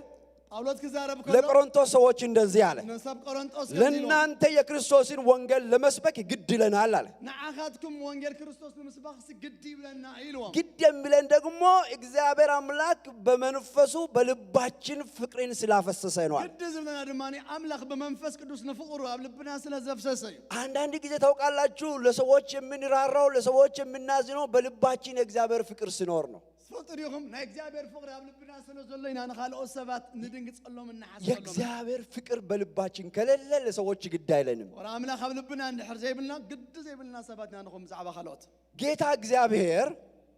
ጳውሎስ ክዛረብ ከሎ ለቆሮንቶስ ሰዎች እንደዚህ አለ፣ ነሰብ ቆሮንቶስ ለእናንተ የክርስቶስን ወንጌል ለመስበክ ግድ ይለናል አለ። ንዓኻትኩም ወንጌል ክርስቶስ ንምስባኽ ግድ ይብለና ኢልዎም። ግድ የሚለን ደግሞ እግዚአብሔር አምላክ በመንፈሱ በልባችን ፍቅርን ስላፈሰሰ ነው። ግድ ዝብለና ድማኒ አምላክ በመንፈስ ቅዱስ ንፍቅሩ ኣብ ልብና ስለዘፍሰሰ እዩ። አንዳንድ ጊዜ ታውቃላችሁ ለሰዎች የምንራራው ለሰዎች የምናዝነው በልባችን የእግዚአብሔር ፍቅር ሲኖር ነው። ፈጥሪኩም ናይ እግዚአብሔር ፍቅር ኣብ ልብና ስለዘሎ ኢና ንኻልኦት ሰባት ንድንግጸሎም እናሓስበሎም። የእግዚአብሔር ፍቅር በልባችን ከሌለ ለሰዎች ግድ አይለንም። ወራ አምላክ ኣብ ልብና እንድሕር ዘይብልና ግድ ዘይብልና ሰባት ኢና ንኹም ብዛዕባ ካልኦት። ጌታ እግዚአብሔር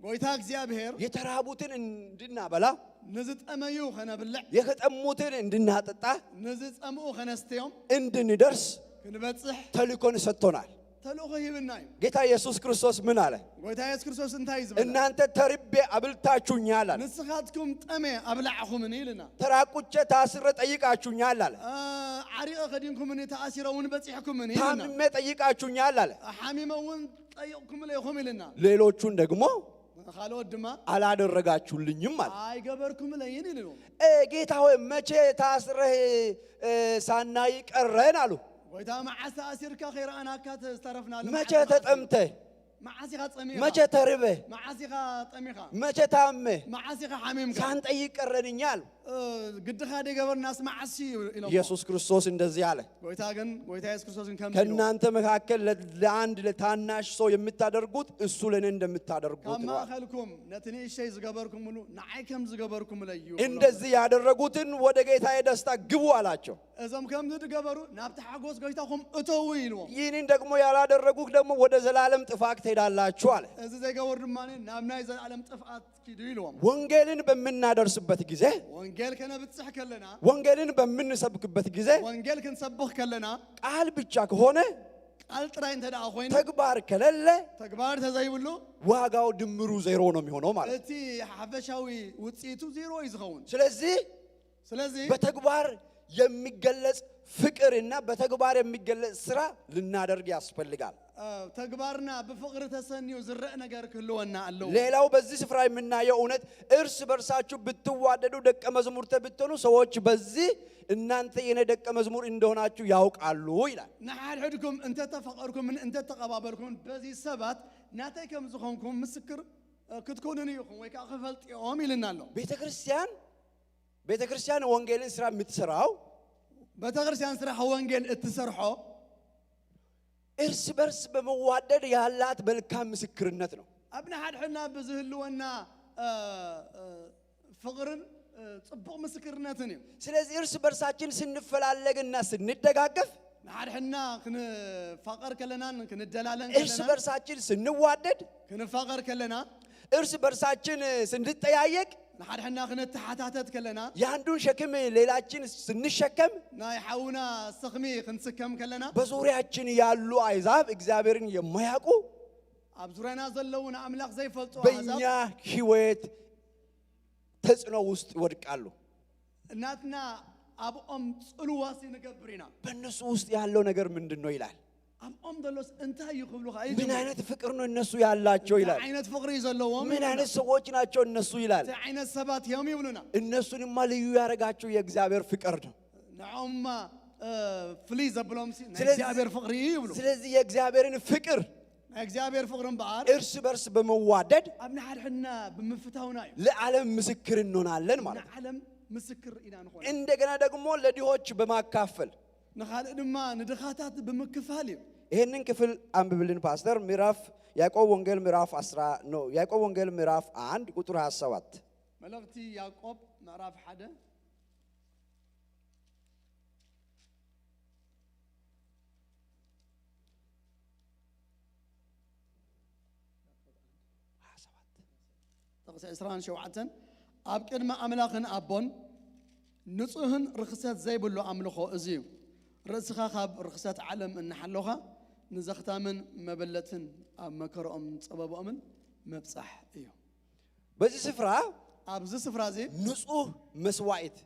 ጎይታ እግዚአብሔር የተራቡትን እንድናበላ ንዝጠመዩ ከነብልዕ የተጠሙትን እንድናጠጣ ንዝጸምኡ ከነስተዮም እንድንደርስ ክንበጽሕ ተልእኮን ሰጥቶናል። ተልእኮ ሂብና እዩ። ጌታ ኢየሱስ ክርስቶስ ምን አለ? ጎይታ ኢየሱስ ክርስቶስ እንታይ ዝብል እናንተ ተርቤ አብልታችሁኛል አለ። ንስኻትኩም ጠሜ አብላዕኹምን ኢልና ተራቁቼ ታስረ ጠይቃችሁኛል አለ። ዓሪቀ ከዲንኩምን ተኣሲረ እውን በፂሕኩምን ኢልና ታምሜ ጠይቃችሁኛል አለ። ሓሚመ እውን ጠይቅኩም ለይኹም ኢልና ሌሎቹን ደግሞ ካልኦት ድማ አላደረጋችሁልኝም አለ። አይገበርኩም ለይን ኢሉ ጌታ ሆይ መቼ ታስረህ ሳናይ ቀረን አሉ። ጎይታ መዓስ ተኣሲርካ ኸይረአናካ ዝተረፍና መቼ ተጠምተህ መዓሲኻ ጸሚኻ መቼ ተርበህ መዓሲኻ ጠሚኻ መቼ ታመህ መዓሲኻ ሓሚምካ ሳንጠይቅ ቀረንኛል። ግድኻ ደገበርናስ መዓሲ ኢሎም ኢየሱስ ክርስቶስ እንደዚህ አለ። ጎይታ ኢየሱስ ክርስቶስን ከም ከእናንተ መካከል ለአንድ ለታናሽ ሰው የምታደርጉት እሱ ለእኔ እንደምታደርጉት ነው። ከማኸልኩም ነቲ ንእሽተይ ዝገበርኩምሉ ንዓይ ከም ዝገበርኩምለ እዩ። እንደዚህ ያደረጉትን ወደ ጌታዬ ደስታ ግቡ አላቸው። እዞም ከምዚ ድገበሩ ናብቲ ሓጎስ ጎይታኹም እተዉ ኢልዎም። ይህንን ደግሞ ያላደረጉት ደግሞ ወደ ዘላለም ጥፋት ትሄዳላችሁ አለ። እዚ ዘይገበሩ ድማ ናብ ናይ ዘላለም ጥፍኣት ኪዱ ኢልዎም። ወንጌልን በምናደርስበት ጊዜ ወንጌል ከነብጽሕ ከለና ወንጌልን በምንሰብክበት ጊዜ ወንጌል ከንሰብኽ ከለና ቃል ብቻ ከሆነ ቃል ጥራይ እንተዳ ኮይኑ ተግባር ከሌለ ተግባር ተዘይብሉ ዋጋው ድምሩ ዜሮ ነው የሚሆነው ማለት እቲ ሓፈሻዊ ውጽኢቱ ዜሮ ይዝኸውን ስለዚህ በተግባር የሚገለጽ ፍቅርና በተግባር የሚገለጽ ስራ ልናደርግ ያስፈልጋል ተግባርና በፍቅር ተሰኒው ዝረእ ነገር ክህልወና አለው ሌላው በዚህ ስፍራ የምናየው እውነት እርስ በርሳችሁ ብትዋደዱ ደቀ መዝሙር ተብትሆኑ ሰዎች በዚህ እናንተ የኔ ደቀ መዝሙር እንደሆናችሁ ያውቃሉ ይላል ንሓድሕድኩም እንተ ተፈቀርኩም እንተ ተቀባበልኩም በዚህ ሰባት ናታይ ከም ዝኾንኩም ምስክር ክትኮኑን ይኹም ወይ ከዓ ክፈልጥኦም ይልናሎ ቤተክርስቲያን ወንጌልን ስራ የምትሰራው ቤተክርስቲያን ስራ ወንጌል እትሰርሖ እርስ በርስ በመዋደድ ያላት መልካም ምስክርነት ነው አብና ሓድሕና በዝህልወና ፍቅርን ጽቡቅ ምስክርነትን እዩ ስለዚህ እርስ በርሳችን ስንፈላለግና ስንደጋገፍ ሓድሕና ክንፋቀር ከለና ክንደላለን እርስ በርሳችን ስንዋደድ ክንፋቀር ከለና እርስ በርሳችን ስንጠያየቅ ንሓድሕና ክንተሓታተት ከለና ያንዱን ሸክም ሌላችን ስንሸከም ናይ ሓውና ሰኽሚ ክንስከም ከለና በዙሪያችን ያሉ አሕዛብ እግዚአብሔርን የማያውቁ ኣብ ዙርያና ዘለውና አምላክ ዘይፈልጡ በእኛ ህይወት ተጽዕኖ ውስጥ ይወድቃሉ እናትና ኣብኦም ጽልዋሲ ንገብር ኢና በእነሱ ውስጥ ያለው ነገር ምንድን ነው ይላል ኣብኦም ደሎስ እንታይ ይኽብሉ ምን አይነት ፍቅር ነው እነሱ ያላቸው ይላል አይነት ፍቅር ይዘለዎም ምን አይነት ሰዎች ናቸው እነሱ ይላል አይነት ሰባት የም ይብሉና እነሱንማ ልዩ ያረጋቸው የእግዚአብሔር ፍቅር ነው ንዓውማ ፍሊ ዘብሎም እግዚአብሔር ፍቅር ይብሉ ስለዚህ የእግዚአብሔርን ፍቅር እግዚአብሔር ፍቅርን በአር እርስ በርስ በመዋደድ ኣብና ሓድሕና ብምፍታውና እዩ ለዓለም ምስክር እንሆናለን ማለት ለዓለም ምስክር ኢና ንኾን እንደገና ደግሞ ለድሆች በማካፈል ንኻልእ ድማ ንድኻታት ብምክፋል እዩ ይሄንን ክፍል አንብብልን ፓስተር ምዕራፍ ያዕቆብ ወንጌል ምዕራፍ 10 ነው ያዕቆብ ወንጌል ምዕራፍ 1 ቁጥር 27 መልእክቲ ያዕቆብ ምዕራፍ 1 ዕስራን ሸውዓተን ኣብ ቅድመ ኣምላኽን ኣቦን ንጹህን ርክሰት ዘይብሉ ኣምልኾ እዚ እዩ ርእስኻ ካብ ርክሰት ዓለም እናሓለኻ ንዘኽታምን መበለትን ኣብ መከረኦም ፀበቦምን መብጻሕ እዩ በዚህ ስፍራ ኣብዚ ስፍራ እዚ ንጹህ መስዋዕት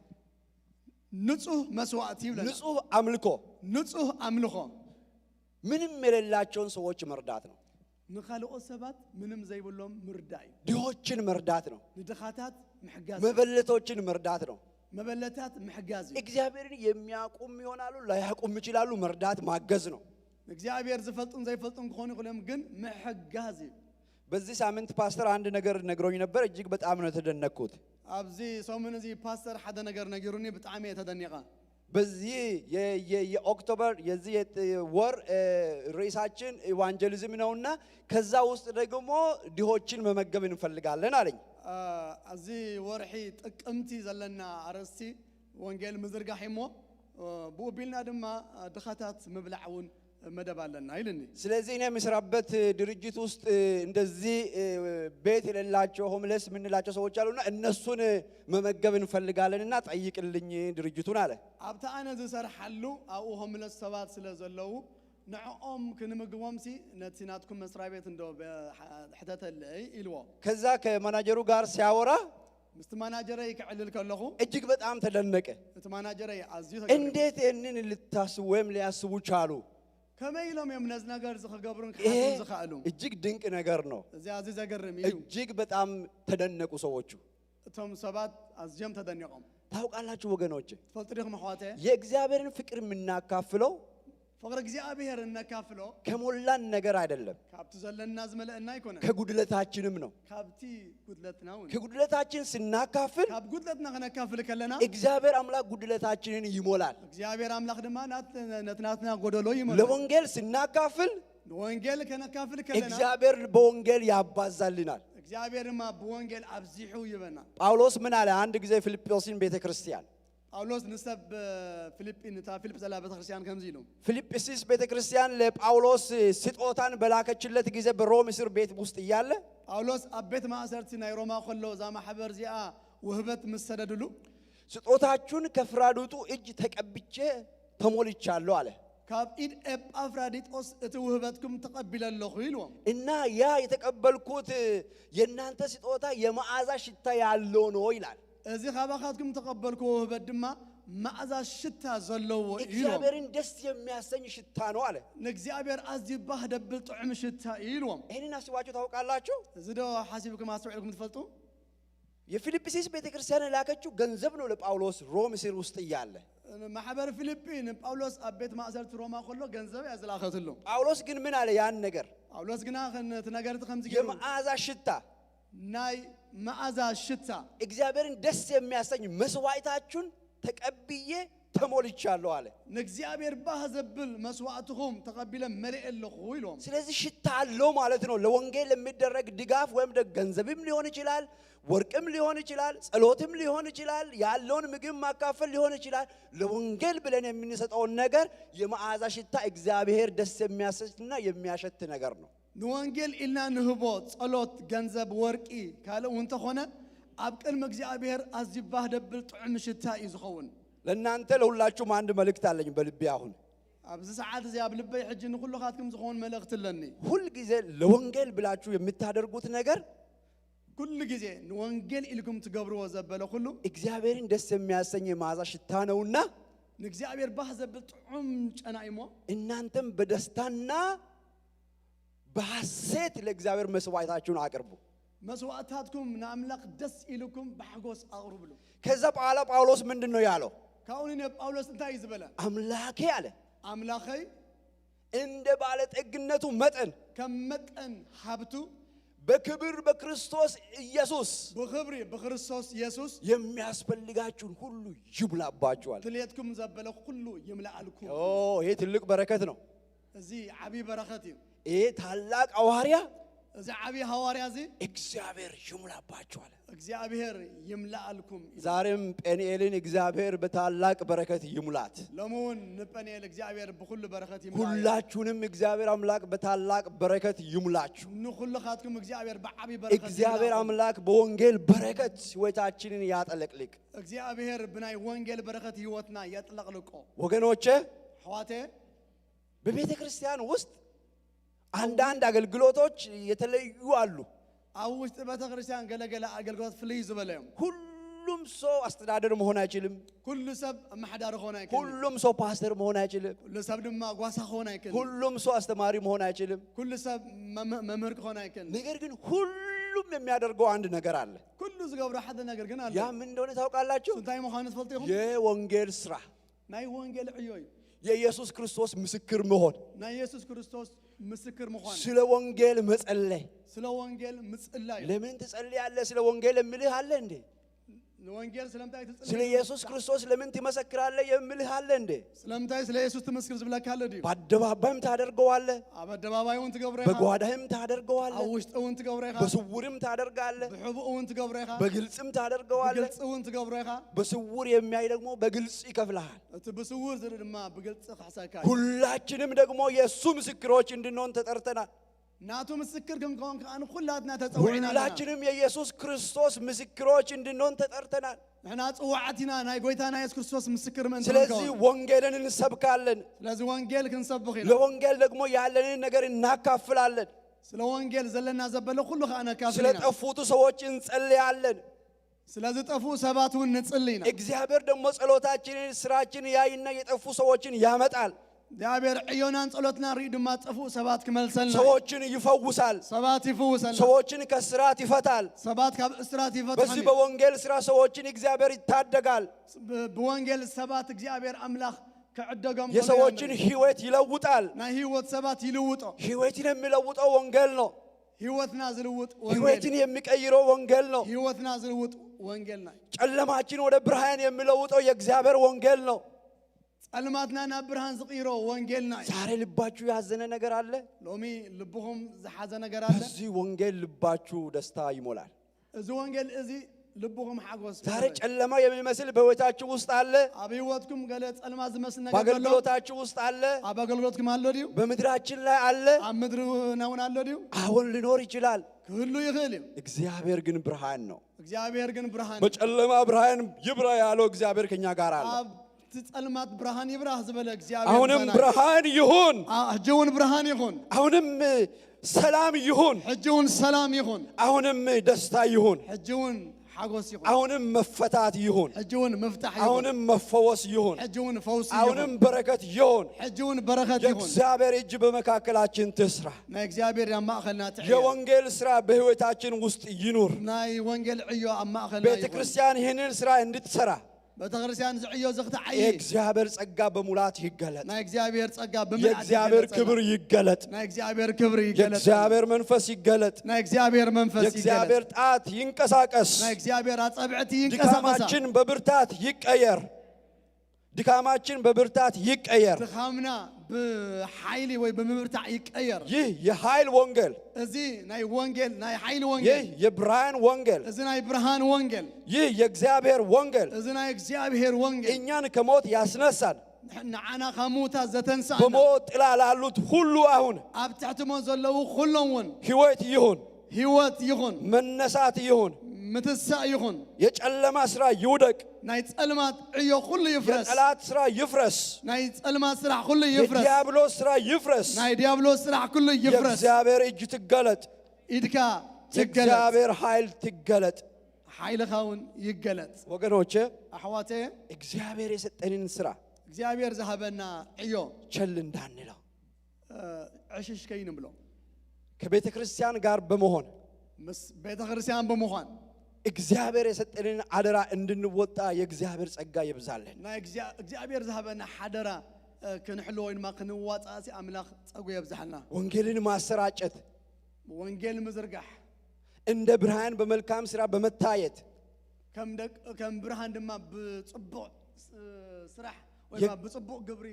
ንጹህ መስዋዕት ይብለና ንጹህ አምልኮ ምንም የሌላቸውን ሰዎች መርዳት ነው ንኻልኦት ሰባት ምንም ዘይብሎም ምርዳይ ድሆችን መርዳት ነው ንድኻታት ምሕጋዝ መበለቶችን መርዳት ነው መበለታት ምሕጋዝ እግዚአብሔርን የሚያውቁም ይሆናሉ ላያውቁም ይችላሉ መርዳት ማገዝ ነው እግዚአብሔር ዝፈልጡን ዘይፈልጡን ክኾኑ ይኽእሉም ግን ምሕጋዝ በዚህ ሳምንት ፓስተር አንድ ነገር ነግሮኝ ነበር እጅግ በጣም ነው የተደነቅኩት ኣብዚ ሰሙን እዚ ፓስተር ሓደ ነገር ነግሩኒ በጣም የተደነቀ በዚህ የኦክቶበር የዚህ ወር ርዕሳችን ኢቫንጀሊዝም ነውና ከዛ ውስጥ ደግሞ ድሆችን መመገብ እንፈልጋለን አለኝ እዚ ወርሒ ጥቅምቲ ዘለና አረስቲ ወንጌል ምዝርጋሕ እሞ ብኡቢልና ድማ ድኻታት ምብላዕውን መደብ አለና ይልኒ ስለዚህ እኔ የምሰራበት ድርጅት ውስጥ እንደዚህ ቤት የሌላቸው ሆምለስ ምንላቸው ሰዎች አሉና እነሱን መመገብ እንፈልጋለንና ጠይቅልኝ ድርጅቱን አለ ኣብታ አነ ዝሰርሓሉ ኣብኡ ሆምለስ ሰባት ስለዘለው ንዕኦም ክንምግቦም ሲ ነቲ ናትኩም መስሪያ ቤት እንደው ሕተተለይ ኢልዎ ከዛ ከማናጀሩ ጋር ሲያወራ ምስቲ ማናጀረይ ክዕልል ከለኹ እጅግ በጣም ተደነቀ እቲ ማናጀረይ አዝዩ እንዴት ይህንን ልታስቡ ወይም ሊያስቡ ቻሉ ከመይሎም የምነዝ ነገር ዝኸገብሩን ከሓቱን ዝኽእሉ እጅግ ድንቅ ነገር ነው እዚ አዚ ዘገርም እዩ እጅግ በጣም ተደነቁ ሰዎቹ እቶም ሰባት አዝዮም ተደነቆም ታውቃላችሁ ወገኖች ትፈልጡ ዲኹም ኣሕዋቴ የእግዚአብሔርን ፍቅር የምናካፍለው ፍቅር እግዚአብሔር እነካፍሎ ከሞላን ነገር አይደለም ካብቲ ዘለና ዝመለአና ይኮነ ከጉድለታችንም ነው ካብቲ ጉድለትና ነው ከጉድለታችን ስናካፍል ካብ ጉድለትና ከነካፍል ከለና እግዚአብሔር አምላክ ጉድለታችንን ይሞላል እግዚአብሔር አምላክ ድማ ናትና ጎደሎ ይሞላል ለወንጌል ስናካፍል ወንጌል ከነካፍል ከለና እግዚአብሔር በወንጌል ያባዛልናል እግዚአብሔርማ በወንጌል አብዚሑ ይበና ጳውሎስ ምን አለ አንድ ጊዜ ፊልጵስዩስ ቤተክርስቲያን ጳውሎስ ንሰብ ፊልጵን ፊልጵ ዘላ ቤተክርስቲያን ከምዚ ኢሉ ፊልጵስዩስ ቤተክርስቲያን ለጳውሎስ ስጦታን በላከችለት ጊዜ በሮም እስር ቤት ውስጥ እያለ ጳውሎስ ኣብ ቤት ማእሰርቲ ናይ ሮማ ከሎ ዛ ማሕበር ዚኣ ውህበት መሰደድሉ ስጦታችሁን ከፍራዱጡ እጅ ተቀብቼ ተሞልቻለሁ አለ ካብ ኢድ ኤጳፍራዲጦስ እቲ ውህበትኩም ተቀቢለለኹ ኢልዎም እና ያ የተቀበልኩት የናንተ ስጦታ የመዓዛ ሽታ ያለው ነው ይላል እዚ ካባኻትኩም ተቀበልኩ ውህበት ድማ መዓዛ ሽታ ዘለዎ ኢልዎም እግዚአብሔርን ደስ የሚያሰኝ ሽታ ነው አለ ንእግዚአብሔር አዝዩ ባህ ደብል ጥዑም ሽታ ኢልዎም ይሄንን አስባችሁ ታውቃላችሁ እዚ ዶ ሓሲብኩም አስተውዕልኩም ትፈልጡ የፊልጵስዩስ ቤተክርስቲያን ላከችው ገንዘብ ነው ለጳውሎስ ሮም እስር ውስጥ እያለ ማህበር ፊልጵን ጳውሎስ አቤት ማእሰልት ሮማ ኮሎ ገንዘብ ያዝላኸትሉ ጳውሎስ ግን ምን አለ ያን ነገር ጳውሎስ ግና ነገርት ከምዚ የመዓዛ ሽታ ናይ መዓዛ ሽታ እግዚአብሔርን ደስ የሚያሰኝ መስዋዕታችሁን ተቀብዬ ተሞልቻለሁ አለ ንእግዚአብሔር ባህ ዘብል መስዋዕትኩም ተቀቢለ መለእለኹ ኢሎም ስለዚህ ሽታ አለው ማለት ነው ለወንጌል የሚደረግ ድጋፍ ወይም ገንዘብም ሊሆን ይችላል ወርቅም ሊሆን ይችላል ጸሎትም ሊሆን ይችላል ያለውን ምግብ ማካፈል ሊሆን ይችላል ለወንጌል ብለን የምንሰጠው ነገር የመዓዛ ሽታ እግዚአብሔር ደስ የሚያሰኝና የሚያሸት ነገር ነው ንወንጌል ኢልና ንህቦ ጸሎት ገንዘብ ወርቂ ካለው እንተኾነ ኣብ ቅድሚ እግዚአብሔር አዝባህ ደብል ጥዑም ሽታ ይዝኸውን ለእናንተ ለሁላችሁም አንድ መልእክት አለኝ በልቤ አሁን ኣብዚ ሰዓት እዚ ኣብ ልበይ ሕጂ ንኩልኻትኩም ዝኸውን መልእክት ኣለኒ ሁል ጊዜ ለወንጌል ብላችሁ የምታደርጉት ነገር ኩሉ ጊዜ ንወንጌል ኢልኩም ትገብርዎ ዘበለ ኩሉ እግዚአብሔርን ደስ የሚያሰኝ የመዓዛ ሽታ ነውና ንእግዚአብሔር ባህ ዘብል ጥዑም ጨና እሞ እናንተም በደስታና በሐሴት ለእግዚአብሔር መስዋዕታችሁን አቅርቡ መስዋዕታትኩም ንአምላክ ደስ ኢልኩም በሐጎስ አቅርቡሉ ከዛ በኋላ ጳውሎስ ምንድነው ያለው ካሁን ጳውሎስ እንታይ ዝበለ አምላኬ አለ አምላኸይ እንደ ባለጠግነቱ መጠን ከመጠን ሀብቱ በክብር በክርስቶስ ኢየሱስ በክብሪ በክርስቶስ ኢየሱስ የሚያስፈልጋችሁን ሁሉ ይሙላባችኋል ትሌትኩም ዘበለ ሁሉ ይምላልኩም ይሄ ትልቅ በረከት ነው እዚ ዓቢ በረከት እዩ ይሄ ታላቅ ሐዋርያ እዚ ዓቢ ሐዋርያ እዚ እግዚአብሔር ይሙላባችኋል እግዚአብሔር ይምላልኩም ዛሬም ጴንኤልን እግዚአብሔር በታላቅ በረከት ይሙላት ለሞን ንጴንኤል እግዚአብሔር በሁሉ በረከት ይሙላ ሁላችሁንም እግዚአብሔር አምላክ በታላቅ በረከት ይሙላችሁ ንኹልኻትኩም እግዚአብሔር በዓቢ በረከት እግዚአብሔር አምላክ በወንጌል በረከት ሕይወታችንን ያጠለቅልቅ እግዚአብሔር ብናይ ወንጌል በረከት ሕይወትና ያጥለቅልቆ ወገኖቼ ሐዋቴ በቤተ ክርስቲያን ውስጥ አንዳንድ አገልግሎቶች የተለዩ አሉ አውስጥ ቤተ ክርስቲያን ገለገለ አገልግሎት ፍልይ ዝበለዮም ሁሉም ሰው አስተዳደር መሆን አይችልም ሁሉ ሰብ ማህዳር ሆነ አይችልም ሁሉም ሰው ፓስተር መሆን አይችልም ሁሉ ሰብ ድማ ጓሳ ሆነ አይችልም ሁሉም ሰው አስተማሪ መሆን አይችልም ሁሉ ሰብ መምህር ሆነ አይችልም ነገር ግን ሁሉም የሚያደርገው አንድ ነገር አለ ሁሉ ዝገብረ ሓደ ነገር ግን አለ ያ ምን እንደሆነ ታውቃላችሁ እንታይ መሆኑ ትፈልጡ የወንጌል ስራ ናይ ወንጌል ዕዮይ የኢየሱስ ክርስቶስ ምስክር መሆን ናይ ኢየሱስ ክርስቶስ ምስክር መሆን ስለ ወንጌል መጸለይ ስለ ወንጌል ምጽላይ ለምን ትጸልያለህ ስለ ወንጌል የምልህ አለ እንዴ ወንጌል ስለምታይ ትጸልይ ስለ ኢየሱስ ክርስቶስ ለምን ትመሰክራለህ የምልህ አለ እንዴ ስለምታይ ስለ ኢየሱስ ትመስክር ዝብለካለ ዲ በአደባባይም ታደርገዋለህ አበደባባዩን ትገብረይኻ በጓዳህም ታደርገዋለህ አውሽጥውን ትገብረይኻ በስውርም ታደርጋለህ በሕቡውን ትገብረይኻ በግልጽም ታደርገዋለህ በግልጽውን ትገብረይኻ በስውር የሚያይ ደግሞ በግልጽ ይከፍልሃል እቲ በስውር ዝር ድማ በግልጽ ካሳካ ሁላችንም ደግሞ የሱ ምስክሮች እንድንሆን ተጠርተናል ናቱ ምስክር ግን ካን ሁላትና ተጸውዕና ሁላችንም የኢየሱስ ክርስቶስ ምስክሮች እንድንሆን ተጠርተናል እኛ ጽዋዕቲና ናይ ጎይታና ኢየሱስ ክርስቶስ ምስክር ምን ስለዚህ ወንጌልን እንሰብካለን ስለዚህ ወንጌል ክንሰብክና ለወንጌል ደግሞ ያለንን ነገር እናካፍላለን ስለ ወንጌል ዘለና ዘበለ ሁሉ ካናካፍልና ስለ ጠፉት ሰዎች እንጸልያለን ስለዚህ ጠፉ ሰባቱን እንጸልይና እግዚአብሔር ደግሞ ጸሎታችንን ስራችንን ያይና የጠፉ ሰዎችን ያመጣል እግዚአብሔር ዕዮናን ጸሎትና ሪድ ድማ ጠፉ ሰባት ከመልሰልና ሰዎችን ይፈውሳል ሰባት ይፈውሳል ሰዎችን ከስራት ይፈታል ሰባት ካብ እስራት ይፈታል በዚህ በወንጌል ስራ ሰዎችን እግዚአብሔር ይታደጋል በወንጌል ሰባት እግዚአብሔር አምላክ ከዕደገም የሰዎችን ህይወት ይለውጣል ናይ ህይወት ሰባት ይለውጣ ህይወትን የሚለውጠው ወንጌል ነው ህይወትና ዝልውጥ ወንጌል ህይወትን የሚቀይረው ወንጌል ነው ህይወትና ዝልውጥ ወንጌል ነው ጨለማችን ወደ ብርሃን የሚለውጠው የእግዚአብሔር ወንጌል ነው ጸልማትና ና ብርሃን ዝቂሮ ወንጌል ነው ዛሬ ልባችሁ ያዘነ ነገር አለ ሎሚ ልብኩም ዝሓዘ ነገር አለ እዚህ ወንጌል ልባችሁ ደስታ ይሞላል እዚ ወንጌል እዚ ልብኩም ሓጎስ ዛሬ ጨለማ የሚመስል በህይወታችሁ ውስጥ አለ ኣብ ህይወትኩም ገለ ጸልማ ዝመስል ነገር በአገልግሎታችሁ ውስጥ አለ ኣብ አገልግሎትኩም አለ ዲዩ በምድራችን ላይ አለ ኣብ ምድሪ ነውን አለ ዲዩ አሁን ሊኖር ይችላል ሁሉ ይኽእል እዩ እግዚአብሔር ግን ብርሃን ነው እግዚአብሔር ግን ብርሃን በጨለማ ብርሃን ይብራ ያለው እግዚአብሔር ከኛ ጋር አለ ኣብ ትጸልማት ብርሃን ይብራህ ዝበለ እግዚአብሔር አሁንም ብርሃን ይሁን ሕጂውን ብርሃን ይሁን አሁንም ሰላም ይሁን ሕጂውን ሰላም ይሁን አሁንም ደስታ ይሁን ሕጂውን ሓጎስ ይሁን አሁንም መፈታት ይሁን ሕጂውን መፍታሕ ይሁን አሁንም መፈወስ ይሁን ሕጂውን ፈውስ ይሁን አሁንም በረከት ይሁን ሕጂውን በረከት ይሁን የእግዚአብሔር እጅ በመካከላችን ትስራ ናይ እግዚአብሔር ኣብ ማእኸልና ትዕየ የወንጌል ስራ በህይወታችን ውስጥ ይኑር ናይ ወንጌል ዕዮ ኣብ ማእኸልና ቤተ ክርስቲያን ይህንን ስራ እንድትሰራ ቤተክርስቲያን ዝዕዮ ዝኽትዓይ የእግዚአብሔር ጸጋ በሙላት ይገለጥ ናይ እግዚአብሔር ጸጋ በመልአት የእግዚአብሔር ክብር ይገለጥ ናይ እግዚአብሔር ክብር ይገለጥ የእግዚአብሔር መንፈስ ይገለጥ ናይ እግዚአብሔር መንፈስ ይገለጥ የእግዚአብሔር ጣት ይንቀሳቀስ ናይ እግዚአብሔር አጸብዕቲ ይንቀሳቀሳ ድካማችን በብርታት ይቀየር ድካማችን በብርታት ይቀየር ድኻምና በኃይል ወይ በመብርታዕ ይቀየር ይህ የኃይል ወንጌል እዚ ናይ ወንጌል ናይ ኃይል ይህ ወንጌል የብርሃን ወንጌል እዚ ናይ ብርሃን ወንጌል ይህ የእግዚአብሔር ወንጌል እዚ ናይ እግዚአብሔር ወንጌል እኛን ከሞት ያስነሳል ንዓና ከሙታ ዘተንሳና በሞት ጥላ ላሉት ሁሉ አሁን ኣብ ትሕትሞ ዘለዉ ኩሎም ውን ሕይወት ይሁን ህይወት ይሁን መነሳት ይሁን ምትሳእ ይሁን የጨለማ ስራ ይውደቅ ናይ ጸልማት ዕዮ ኩሉ ይፍረስ የጠላት ስራ ይፍረስ ናይ ጸልማት ስራሕ ኩሉ ይፍረስ የዲያብሎስ ስራ ይፍረስ ናይ ዲያብሎስ ስራሕ ኩሉ ይፍረስ የእግዚአብሔር እጅ ትገለጥ ኢድካ ትገለጥ የእግዚአብሔር ኃይል ትገለጥ ኃይልኻ ውን ይገለጥ ወገኖቼ ኣሕዋቴ እግዚአብሔር የሰጠንን ስራ እግዚአብሔር ዝሃበና ዕዮ ቸል እንዳንለው ዕሽሽ ከይንብሎ ከቤተ ክርስቲያን ጋር በመሆን ምስ ቤተ ክርስቲያን በመሆን እግዚአብሔር የሰጠንን አደራ እንድንወጣ የእግዚአብሔር ጸጋ ይብዛልን ናይ እግዚአብሔር ዝሃበና ሓደራ ክንሕሎ ወይማ ክንዋጻሲ ኣምላኽ ጸጉ የብዛሕልና ወንጌልን ማሰራጨት ወንጌል ምዝርጋሕ እንደ ብርሃን በመልካም ስራ በመታየት ከም ብርሃን ድማ ብጽቡቕ ስራሕ ወይማ ብጽቡቕ ግብሪ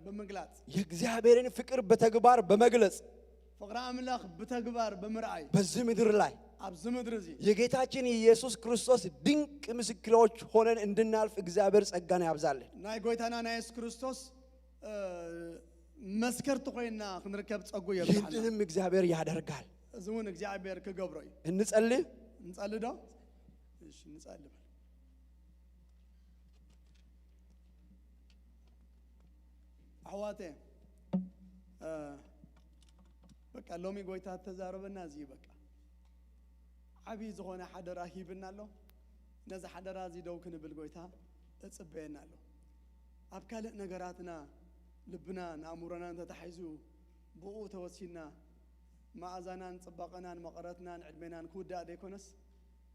ብምግላጽ የእግዚአብሔርን ፍቅር በተግባር በመግለጽ ፍቅረ አምላክ በተግባር በመርአይ በዚህ ምድር ላይ ኣብዚ ምድር እዚ የጌታችን ኢየሱስ ክርስቶስ ድንቅ ምስክሮች ሆነን እንድናልፍ እግዚአብሔር ጸጋን ያብዛልን ናይ ጎይታና ናይ ኢየሱስ ክርስቶስ መስከርቲ ኮይና ክንርከብ ጸጉ ይብዛል ይህንንም እግዚአብሔር ያደርጋል እዚ ውን እግዚአብሔር ክገብሮ እዩ እንጸልይ እንጸልይ ዶ እሺ እንጸልይ አዋቴ በቃ ሎሚ ጎይታ ተዛረበና እዚ በቃ ዓቢ ዝኾነ ሓደራ ሂብና ኣሎ ነዚ ሓደራ እዚ ደው ክንብል ጎይታ እጽበየና ኣሎ ኣብ ካልእ ነገራትና ልብና ንኣእምሮና እንተተሓይዙ ብኡ ተወሲና መዓዛናን ጽባቐናን መቐረትናን ዕድሜናን ክውዳእ ደይኮነስ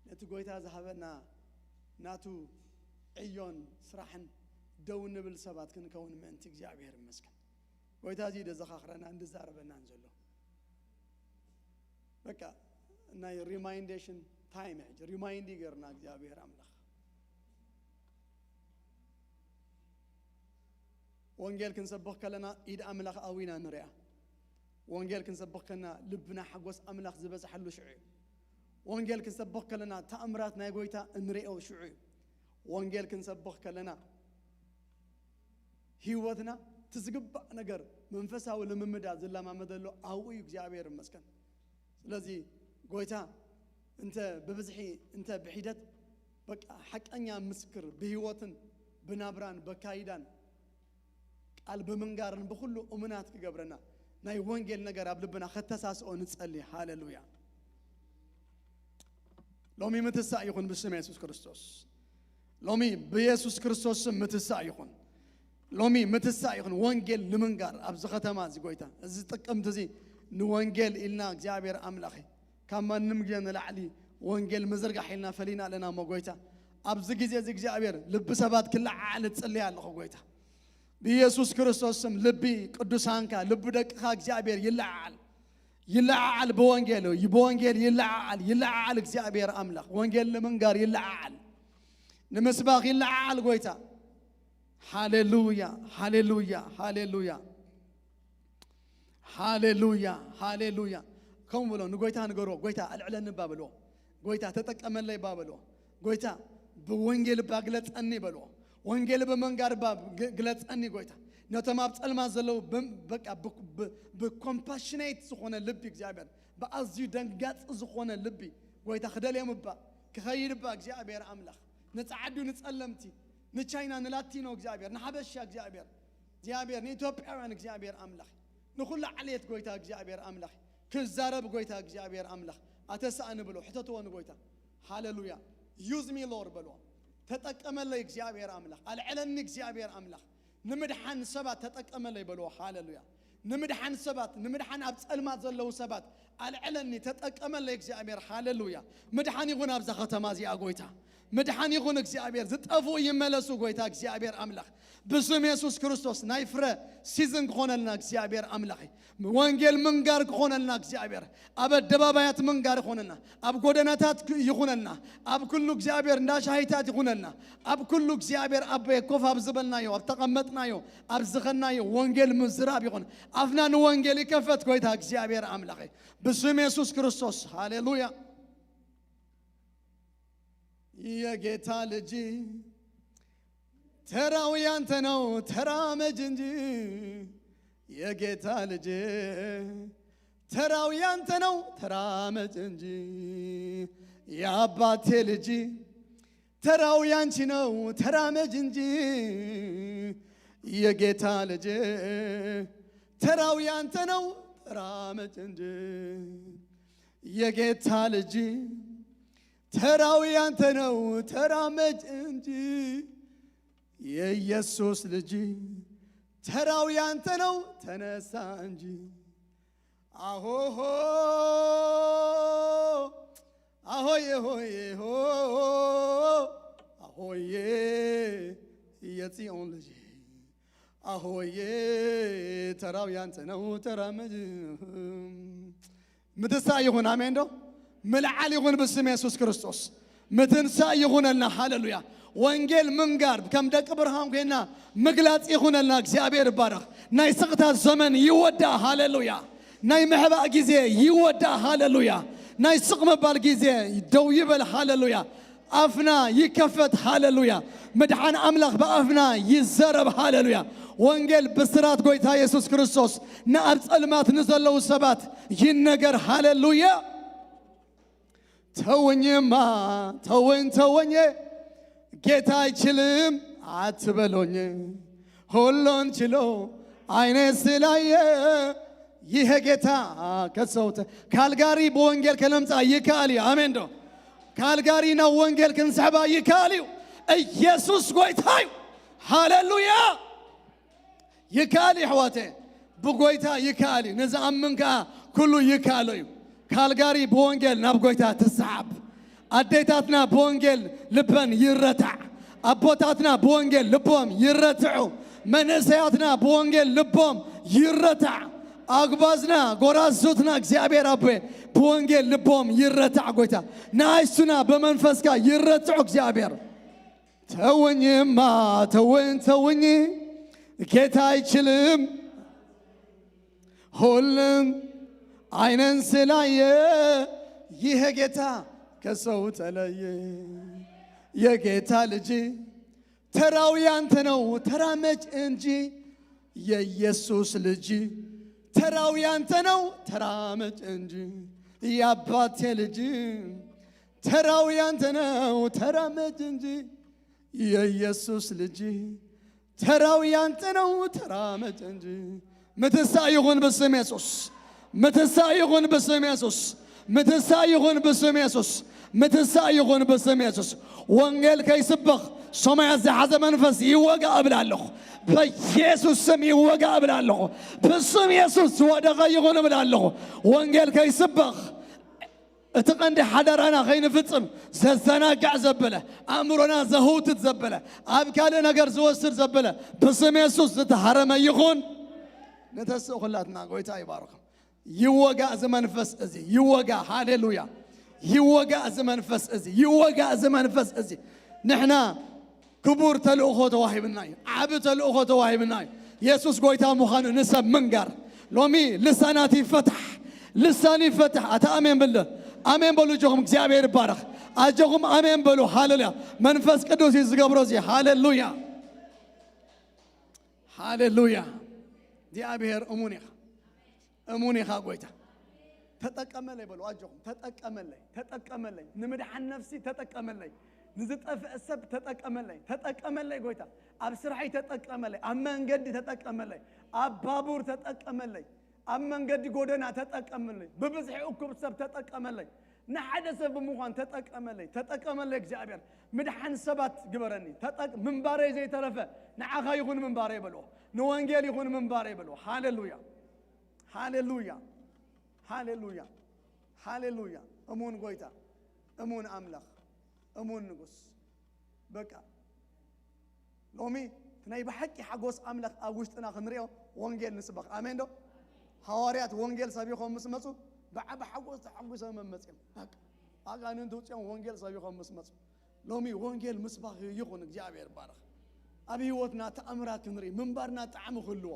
ነቲ ጎይታ ዝሃበና ናቱ ዕዮን ስራሕን ደው ንብል ሰባት ክንከውን ምእንቲ እግዚአብሔር ይመስገን ጎይታ እዚ ደዘኻኽረና እንድዛረበናን ዘሎ በቃ ናይ ሪማይንዴሽን ታይም ሕጂ ሪማይንድ ይገርና እግዚአብሔር አምላክ ወንጌል ክንሰብኽ ከለና ኢድ አምላክ ኣዊና ንሪያ ወንጌል ክንሰብኽ ከለና ልብና ሓጎስ አምላክ ዝበፅሐሉ ሽዑ እዩ ወንጌል ክንሰብኽ ከለና ተኣምራት ናይ ጎይታ እንሪኦ ሽዑ እዩ ወንጌል ክንሰብኽ ከለና ህይወትና ትዝግባእ ነገር መንፈሳዊ ልምምዳት ዝለማመደሎ ኣብኡ እዩ እግዚአብሔር ይመስገን ስለዚ ጎይታ እንተ በብዝሒ እንተ ብሒደት በቃ ሓቀኛ ምስክር ብህይወትን ብናብራን በካይዳን ቃል በመንጋርን በኩሉ እምናት ክገብረና ናይ ወንጌል ነገር ኣብ ልብና ከተሳስኦ ንጸልይ ሃሌሉያ ሎሚ ምትሳእ ይኹን ብስም ኢየሱስ ክርስቶስ ሎሚ በኢየሱስ ክርስቶስ ስም ምትሳእ ይኹን ሎሚ ምትሳእ ይኹን ወንጌል ንምንጋር ኣብዚ ከተማ እዚ ጎይታ እዚ ጥቅምቲ እዚ ንወንጌል ኢልና እግዚአብሔር አምላኽ ካብ ማንም ግዜ ንላዕሊ ወንጌል ምዝርጋሕ ኢልና ፈሊና ኣለና ሞ ጎይታ ኣብዚ ግዜ እዚ እግዚአብሔር ልቢ ሰባት ክለዓል ትጽልይ ኣለኹ ጎይታ በኢየሱስ ክርስቶስ ስም ልቢ ቅዱሳንካ ልቢ ደቅኻ እግዚአብሔር ይለዓል በወንጌል ይለዓል እግዚአብሔር አምላኽ ወንጌል ንምንጋር ይለዓል ንምስባኽ ይለዓል ጎይታ ሃሌሉያ ሃሌሉያ ሃሌሉያ ሃሌሉያ ሃሌሉያ ከም ብሎ ንጎይታ ንገሮ ጎይታ አልዕለኒ ባብሎ ጎይታ ተጠቀመለይ ባብሎ ጎይታ በወንጌል ባግለጸኒ በሎ ወንጌል በመንጋር ባግለጸኒ ጎይታ ነቶም ኣብ ጸልማት ዘለዉ በቃ ብኮምፓሽኔት ዝኾነ ልቢ እግዚኣብሔር ብኣዝዩ ደንጋጽ ዝኾነ ልቢ ጎይታ ክደልዮም እባ ክኸይድ እባ እግዚኣብሔር ኣምላኽ ንጻዓዱ ንጸለምቲ ንቻይና ንላቲኖ እግዚአብሔር ንሓበሻ እግዚአብሔር ንኢትዮጵያውያን እግዚአብሔር አምላኽ ንኹሉ ዓሌት ጎይታ እግዚአብሔር አምላኽ ክዛረብ ጎይታ እግዚአብሔር አምላኽ ኣተሳእኒ ብሎ ሕተትዎን ጎይታ ሃሌሉያ ዩዝ ሚ ሎርድ በሎ ተጠቀመለይ እግዚአብሔር አምላኽ አልዕለኒ እግዚአብሔር አምላኽ ንምድሓን ሰባት ተጠቀመለይ በሎ ሃሌሉያ ንምድሓን ሰባት ንምድሓን ኣብ ጸልማት ዘለዉ ሰባት አልዕለኒ ተጠቀመለይ እግዚአብሔር ሃሌሉያ ምድሓን ይኹን ኣብዛ ከተማ እዚኣ ጎይታ ምድሓን ይኹን እግዚአብሔር ዝጠፉ ይመለሱ ጎይታ እግዚአብሔር አምላኽ ብስም ኢየሱስ ክርስቶስ ናይ ፍረ ሲዝን ክኾነልና እግዚአብሔር አምላኽ ወንጌል ምንጋር ክኾነልና እግዚአብሔር ኣብ ኣደባባያት ምንጋር ክኾነልና ኣብ ጎደናታት ይኹነልና ኣብ ኩሉ እግዚአብሔር እንዳሻሂታት ይኹነልና ኣብ ኩሉ እግዚአብሔር ኣብ ኮፍ ኣብ ዝበልናዮ ኣብ ተቐመጥናዮ ኣብ ዝኸናዮ ወንጌል ምዝራብ ይኹን ኣፍና ንወንጌል ይከፈት ጎይታ እግዚአብሔር አምላኽ ብስም ኢየሱስ ክርስቶስ ሃሌሉያ የጌታ ልጅ ተራው ያንተ ነው ተራመጅ እንጂ የጌታ ልጅ ተራው ያንተ ነው ተራመጅ እንጂ የአባቴ ልጅ ተራው ያንቺ ነው ተራመጅ እንጂ የጌታ ልጅ ተራው ያንተ ነው ተራመጅ እንጂ የጌታ ልጅ ተራው ያንተ ነው ተራመጅ እንጂ የኢየሱስ ልጅ ተራው ያንተ ነው ተነሳ እንጂ አሆሆ አሆዬ ሆዬ ሆ አሆዬ የጽዮን ልጅ አሆዬ ተራው ያንተ ነው ተራመጅ ምትሳ ይሁን አሜን ዶ ملعال يغون باسم يسوع كريستوس متنسى يغوننا هاللويا وانجيل منغار كم دك برهام كنا مغلات يغوننا እግዚአብሔር ባረክ ናይ ስቅታ ዘመን ይወዳ ሃሌሉያ ናይ መህባ ጊዜ ይወዳ ሃሌሉያ ናይ ስቅ መባል ጊዜ ደው ይበል ሃሌሉያ አፍና ይከፈት ሃሌሉያ መድኃን አምላኽ በአፍና ይዘረብ ሃሌሉያ ወንጌል በስራት ጎይታ ኢየሱስ ክርስቶስ ናብ ጸልማት ንዘለው ሰባት ይነገር ሃሌሉያ ተወኝማ ተወኝ ጌታ አይችልም አትበሎኝ ሁሉን ችሎ አይኔ ስላየ ይሄ ጌታ ከሰውተ ካልጋሪ በወንጌል ከለምጻ ይካሊ አሜን ዶ ካልጋሪ ነው ወንጌል ከንሰባ ይካሊ ኢየሱስ ጎይታዩ ሃሌሉያ ይካሊ ሕዋቴ በጎይታ ይካሊ ነዛምንካ ኩሉ ይካለዩ ካልጋሪ በወንጌል ናብ ጎይታ ተሳብ አዴታትና በወንጌል ልበን ይረታዕ አቦታትና በወንጌል ልቦም ይረትዑ መንእሰያትና በወንጌል ልቦም ይረታዕ አግባዝና ጎራዙትና እግዚአብሔር አቤ በወንጌል ልቦም ይረታዕ ጎይታ ናይሱና በመንፈስካ ይረትዑ እግዚአብሔር ተወኝማ ተወኝ ጌታ አይችልም ሁሉን አይነን ስላየ ይሄ ጌታ ከሰው ተለየ የጌታ ልጅ ተራው ያንተ ነው ተራመጅ እንጂ የኢየሱስ ልጅ ተራው ያንተ ነው ተራመጅ እንጂ የአባቴ ልጅ ተራው ያንተ ነው ተራመጅ እንጂ የኢየሱስ ልጅ ተራው ያንተ ነው ተራመጅ እንጂ ምትሳ ይሁን በስም ኢየሱስ ምትሳ ይሁን በስም ኢየሱስ ምትሳ ይሁን በስም ኢየሱስ ምትሳ ይሁን በስም ኢየሱስ ወንጌል ከይስበኽ ሰማይ ዘሐዘ መንፈስ ይወጋ እብላለሁ በኢየሱስ ስም ይወጋ እብላለሁ በስም ኢየሱስ ወደቀ ይሁን እብላለሁ ወንጌል ከይስበኽ እትቀንዲ ሓደራና ከይንፍጽም ዘዘናጋዕ ዘበለ አእምሮና ዘህውትት ዘበለ ኣብ ካልእ ነገር ዝወስድ ዘበለ በስም ኢየሱስ ዝተሃረመ ይኹን ነተስእ ኩላትና ጎይታ ይባርክ ይወጋ ዘመንፈስ እዚ ይወጋ ሃሌሉያ ይወጋ ዘመንፈስ እዚ ይወጋ ዘመንፈስ እዚ ንሕና ክቡር ተልእኾ ተዋሂብና እዩ ዓብ ተልእኾ ተዋሂብና እዩ ኢየሱስ ጎይታ ምዃኑ ንሰብ ምንጋር ሎሚ ልሳናት ይፈታሕ ልሳን ይፈታሕ ኣታ ኣሜን ብለ ኣሜን በሉ ጆኹም እግዚአብሔር ይባረኽ ኣጆኹም ኣሜን በሉ ሃሌሉያ መንፈስ ቅዱስ ዝገብሮ እዚ ሃሌሉያ ሃሌሉያ እግዚአብሔር እሙኒኻ ጎይታ ተጠቀመለይ በሉ አጆኹም ተጠቀመለይ ንምድሓን ነፍሲ ተጠቀመለይ ንዝጠፍእ ሰብ ተጠቀመለይ ጎይታ ኣብ ስራሕይ ተጠቀመለይ ኣብ መንገዲ ተጠቀመለይ ኣብ ባቡር ተጠቀመለይ ኣብ መንገዲ ጎደና ተጠቀመለይ ብብዝሒ እኩብ ሰብ ተጠቀመለይ ንሓደ ሰብ ብምዃን ተጠቀመለይ እግዚአብሔር ምድሓን ሰባት ግበረኒ ምንባረይ ዘይተረፈ ንዓኻ ይኹን ምንባረይ በልዎ ንወንጌል ይኹን ምንባረይ በልዎ ሃሌሉያ እሙን ጎይታ እሙን አምላኽ እሙን ንጉስ በቃ ሎሚ ናይ ብሓቂ ሓጎስ አምላኽ ኣብ ውሽጥና ክንሪኦ ወንጌል ንስበኽ ኣሜን ዶ ሐዋርያት ወንጌል ሰቢኾም ምስ መፁ ብዓብ ሓጎስ ተሓጒሶም መፅኦም በቃ ኣጋንንት ውፅኦም ወንጌል ሰቢኾም ምስ መፁ ሎሚ ወንጌል ምስባኽ ይኹን እግዚአብሔር ባረኽ ኣብ ህይወትና ተኣምራት ክንርኢ ምንባርና ጣዕሚ ክህልዎ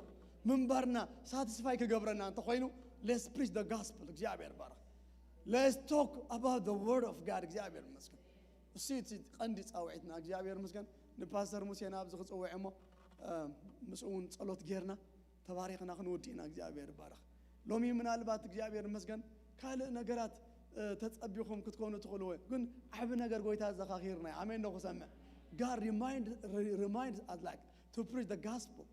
ምንባርና ሳቲስፋይ ክገብረና እንተ ኮይኑ let's preach the gospel እግዚአብሔር ባረኽ let's talk about the word of God እግዚአብሔር ይመስገን እሲት ቀንዲ ጻውዒትና እግዚአብሔር ይመስገን ንፓስተር ሙሴና ኣብዚ ክጽውዕ እሞ ምስኡን ጸሎት ጌርና ተባሪኽና ክንወዲእና እግዚአብሔር ባረኽ ሎሚ ምናልባት እግዚአብሔር ይመስገን ካልእ ነገራት ተጸቢኹም ክትኮኑ ትኽእሉ ወይ ግን ዓብ ነገር ጎይታ ዘኻኺርና ኣሜን ነው ክሰምዕ God reminds us like to preach the gospel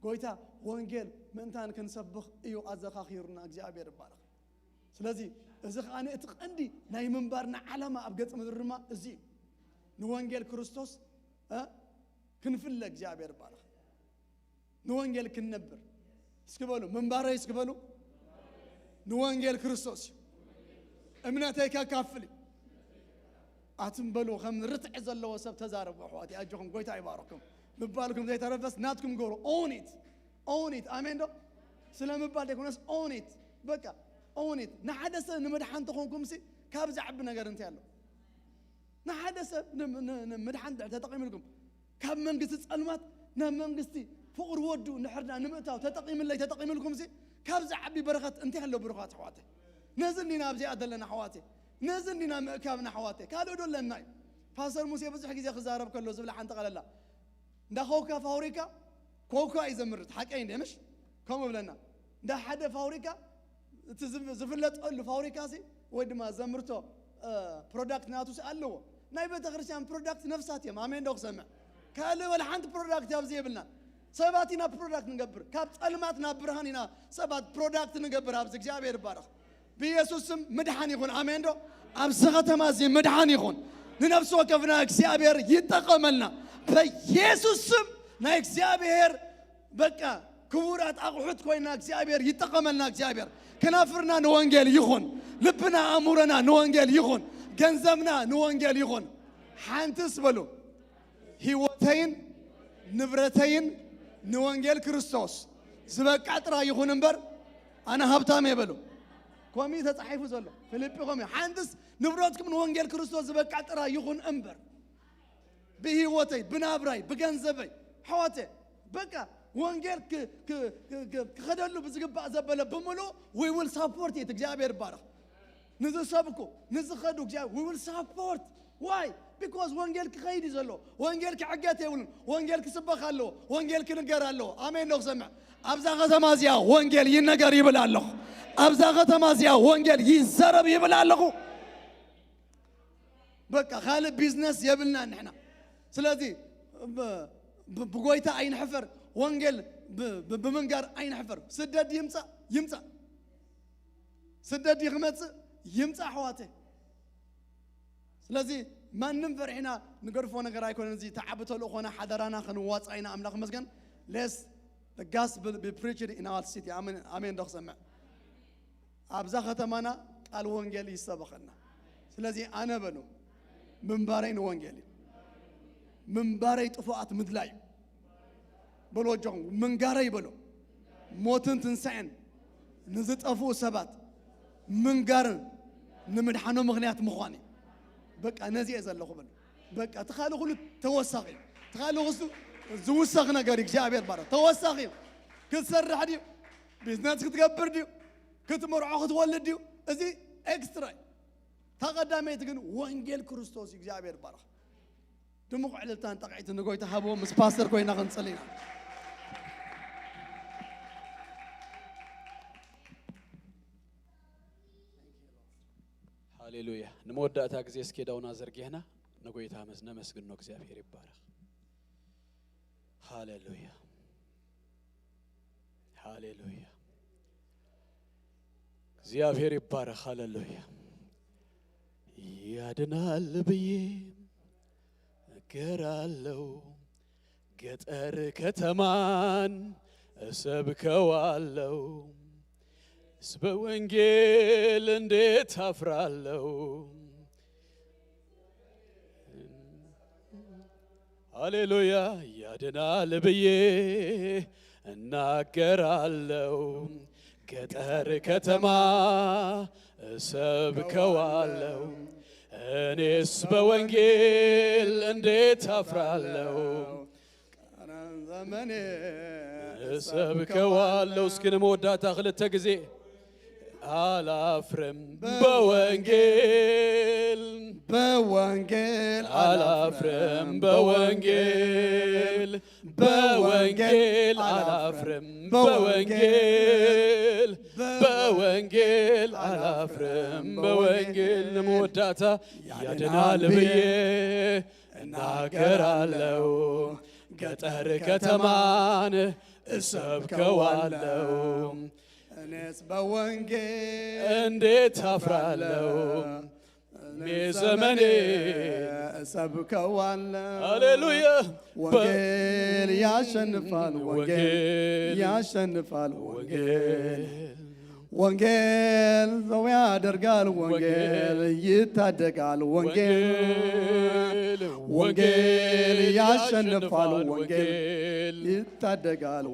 ጎይታ ወንጌል ምእንታን ክንሰብኽ እዩ ኣዘኻኺርና እግዚአብሔር ባረኽ ስለዚ እዚ ኸኣነ እቲ ቀንዲ ናይ ምንባርና ዓላማ ኣብ ገጽ ምድሪ ድማ እዚ ንወንጌል ክርስቶስ ክንፍለ እግዚአብሔር ባረኽ ንወንጌል ክንነብር እስክበሉ ምንባረይ እስክበሉ ንወንጌል ክርስቶስ እምነተይ ከካፍል ኣትንበሉ ከም ርትዕ ዘለዎ ሰብ ተዛረቡ ኣሕዋትይ ኣጆኹም ጎይታ ይባረኩም ምባልኩም ዘይተረፈስ ናትኩም ገብሩ own it ኣሜን ዶ ስለምባል ዘይኮነስ own it በቃ own it ንሓደ ሰብ ንምድሓን ተኾንኩም ሲ ካብ ዝዓቢ ነገር እንታይ ኣሎ ንሓደ ሰብ ንምድሓን ተጠቒምልኩም ካብ መንግስቲ ጸልማት ናብ መንግስቲ ፍቕሪ ወዱ ንሕርና ንምእታው ተጠቒምልኩም ሲ ካብ ዝዓቢ በረኸት እንታይ ኣሎ ብሩኻት ኣሕዋትይ ነዝኒና ኣብዚኣ ዘለና ኣሕዋትይ ነዝኒና ምእካብና ኣሕዋትይ ካልእ ዶለና እዩ ፓስተር ሙሴ ብዙሕ ግዜ ክዛረብ ከሎ ዝብላ ሓንቲ ቐለላ እንዳ ኾውካ ፋብሪካ ኮካ እዩ ዘምርት ሓቀይ እንደ ምሽ ከምኡ ብለና እንዳ ሓደ ፋብሪካ እቲ ዝፍለጠሉ ፋብሪካ ሲ ወይ ድማ ዘምርቶ ፕሮዳክት ናቱ ሲ ኣለዎ ናይ ቤተ ክርስቲያን ፕሮዳክት ነፍሳት እዮም ኣሜን ዶ ክሰምዕ ካልእ ወላ ሓንቲ ፕሮዳክት ኣብዚ የብልና ሰባት ኢና ፕሮዳክት ንገብር ካብ ጸልማት ናብ ብርሃን ኢና ሰባት ፕሮዳክት ንገብር ኣብዚ እግዚአብሔር ይባረኽ ብኢየሱስ ስም ምድሓን ይኹን ኣሜን ዶ ኣብዚ ከተማ እዚ ምድሓን ይኹን ንነፍሲ ወከፍና እግዚአብሔር ይጠቐመልና በኢየሱስ ስም ናይ እግዚአብሔር በቃ ክቡራት ኣቑሑት ኮይና እግዚአብሔር ይጠቐመልና እግዚአብሔር ከናፍርና ንወንጌል ይኹን ልብና ኣእሙረና ንወንጌል ይኹን ገንዘብና ንወንጌል ይኹን ሓንትስ በሉ ህይወተይን ንብረተይን ንወንጌል ክርስቶስ ዝበቃ ጥራ ይኹን እምበር ኣነ ሃብታም የበሉ ኮሚ ተጻሒፉ ዘሎ ፊልጵ ኮሚ ሓንትስ ንብረትኩም ንወንጌል ክርስቶስ ዝበቃ ጥራ ይኹን እምበር ብህይወተይ ብናብራይ ብገንዘበይ ሕዋተይ በቃ ወንጌል ክኸደሉ ብዝግባእ ዘበለ ብምሉእ we will support it እግዚአብሔር ይባረኽ ንዝሰብኩ ንዝኸዱ እግዚአብሔር we will support why because ወንጌል ክኸይድ እዩ ዘሎ ወንጌል ክዕገት የብሉን ወንጌል ክስበኽ ኣለዎ ወንጌል ክንገር ኣለዎ ኣሜን ዶ ክሰምዕ ኣብዛ ከተማ እዚኣ ወንጌል ይነገር ይብል ኣለኹ ኣብዛ ከተማ እዚኣ ወንጌል ይዘረብ ይብል ኣለኹ በቃ ካልእ ቢዝነስ የብልና ንሕና ስለዚ ብጎይታ ኣይንሕፈር ወንጌል ብምንጋር ኣይንሕፈር ስደድ ይምፃእ ስደድ ይኽመፅእ ይምፃእ ኣሕዋተይ ስለዚ ማንም ፈርሒና ንገርፎ ነገር ኣይኮነን እዚ ተዓብተሉ ኾነ ሓደራና ክንዋፅእ ኢና ኣምላኽ መስገን let's the gospel be preached in our city ኣሜን ዶ ክሰምዕ ኣብዛ ከተማና ቃል ወንጌል ይሰበኸና ስለዚ ኣነ በሉ ምንባረይ ንወንጌል እዩ ምንባረይ ጥፉኣት ምድላይ በሎ ጆኹም ምንጋረይ በሎ ሞትን ትንሳኤን ንዝጠፍኡ ሰባት ምንጋርን ንምድሓኖ ምኽንያት ምዃን እዩ በቃ ነዚ እየ ዘለኹ በሉ በቃ ትኻሊ ኩሉ ተወሳኺ እዩ ትኻሊ ኩሉ ዝውሰኽ ነገር እግዚአብሔር ባረ ተወሳኺ እዩ ክትሰርሕ ድዩ ቢዝነስ ክትገብር ድዩ ክትመርዖ ክትወልድ ድዩ እዚ ኤክስትራ ተቐዳመይቲ ግን ወንጌል ክርስቶስ እግዚአብሔር ባረኽ ድሙቕ ዕልልታን ጠቕዒትን ንጎይታ ሃብዎ ምስ ፓስተር ኮይና ክንጽሊ ኢና ሃሌሉያ ንመወዳእታ ጊዜ እስኪ ዳውና ዘርጊህና ነጎይታ መስግን ነው እግዚአብሔር ይባረክ ሃሌሉያ ሃሌሉያ እግዚአብሔር ይባረክ ሃሌሉያ ያድናል ብዬ እገራለሁ ገጠር ከተማን እሰብከዋለሁ በወንጌል እንዴት አፍራለሁ ሃሌሉያ ያድናል ብዬ እናገራለሁ ገጠር ከተማ እሰብከዋለሁ እኔስ በወንጌል እንዴት አፍራለሁ ዘመኔ እሰብከዋለሁ እስኪ ንመወዳእታ ክልተ ጊዜ አላፍርም በወንጌል አላፍርም በወንጌል አላፍርም በወንጌል አላፍርም በወንጌል ንመወዳእታ ያድናል ብዬ እናገራለሁ ገጠር ከተማን እሰብከዋለሁ እኔስ በወንጌል እንዴት አፍራለሁ ዘመኔ እሰብከዋለሁ ሃሌሉያ ወንጌል ያሸንፋል ወንጌል ያሸንፋል ወንጌል ሰው ያደርጋል ወንጌል ይታደጋል ወንጌል ያሸንፋል ወንጌል ይታደጋል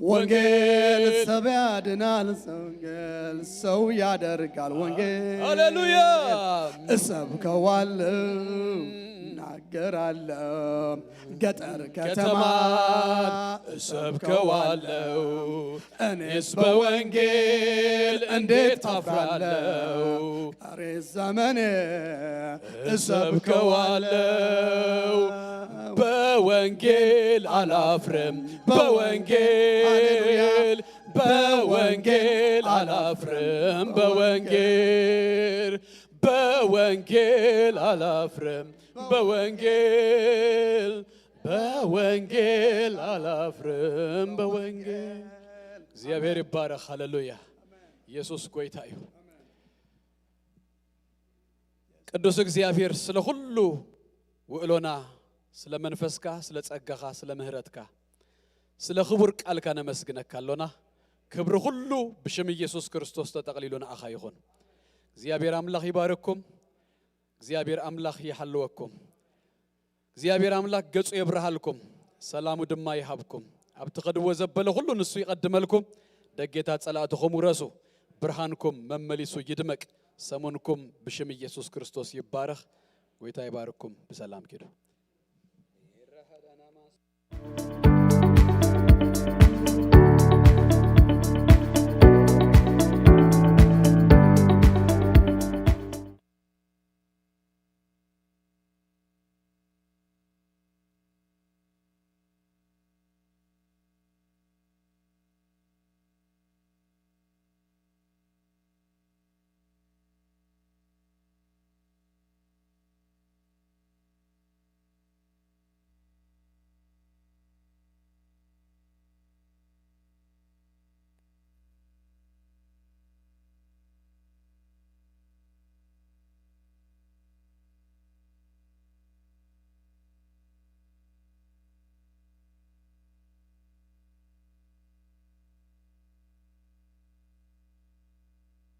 ወንጌል ሰው ያድናል ወንጌል ሰው ያደርጋል ወንጌል ሃሌሉያ እሰብከዋለሁ እናገራለሁ ገጠር ከተማ እሰብከዋለሁ እኔስ በወንጌል እንዴት አፍራለሁ ቀሪ ዘመኔ እሰብከዋለሁ በወንጌል አላፍርም በወንጌል አላፍርም በወንጌል አላፍርም በወንጌል አላፍርም በወንጌል እግዚአብሔር ይባረክ ሃሌሉያ ኢየሱስ ጌታ ይሁን ቅዱስ እግዚአብሔር ስለ ሁሉ ውዕሎና ስለ መንፈስካ ስለ ጸጋኻ ስለ ምህረትካ ስለ ክቡር ቃልካ ነመስግነካሎና ክብር ሁሉ ብሽም ኢየሱስ ክርስቶስ ተጠቅሊሉና አኻ ይኹን እግዚአብሔር አምላክ ይባርክኩም እግዚአብሔር አምላክ ይሐልወኩም እግዚአብሔር አምላክ ገጹ ይብርሃልኩም ሰላሙ ድማ ይሃብኩም ኣብቲ ኸድዎ ዘበለ ሁሉ ንሱ ይቀድመልኩም ደጌታ ጸላእትኹም ውረሱ ብርሃንኩም መመሊሱ ይድመቅ ሰሙንኩም ብሽም ኢየሱስ ክርስቶስ ይባረክ ጌታ ይባርክኩም በሰላም ኪዱ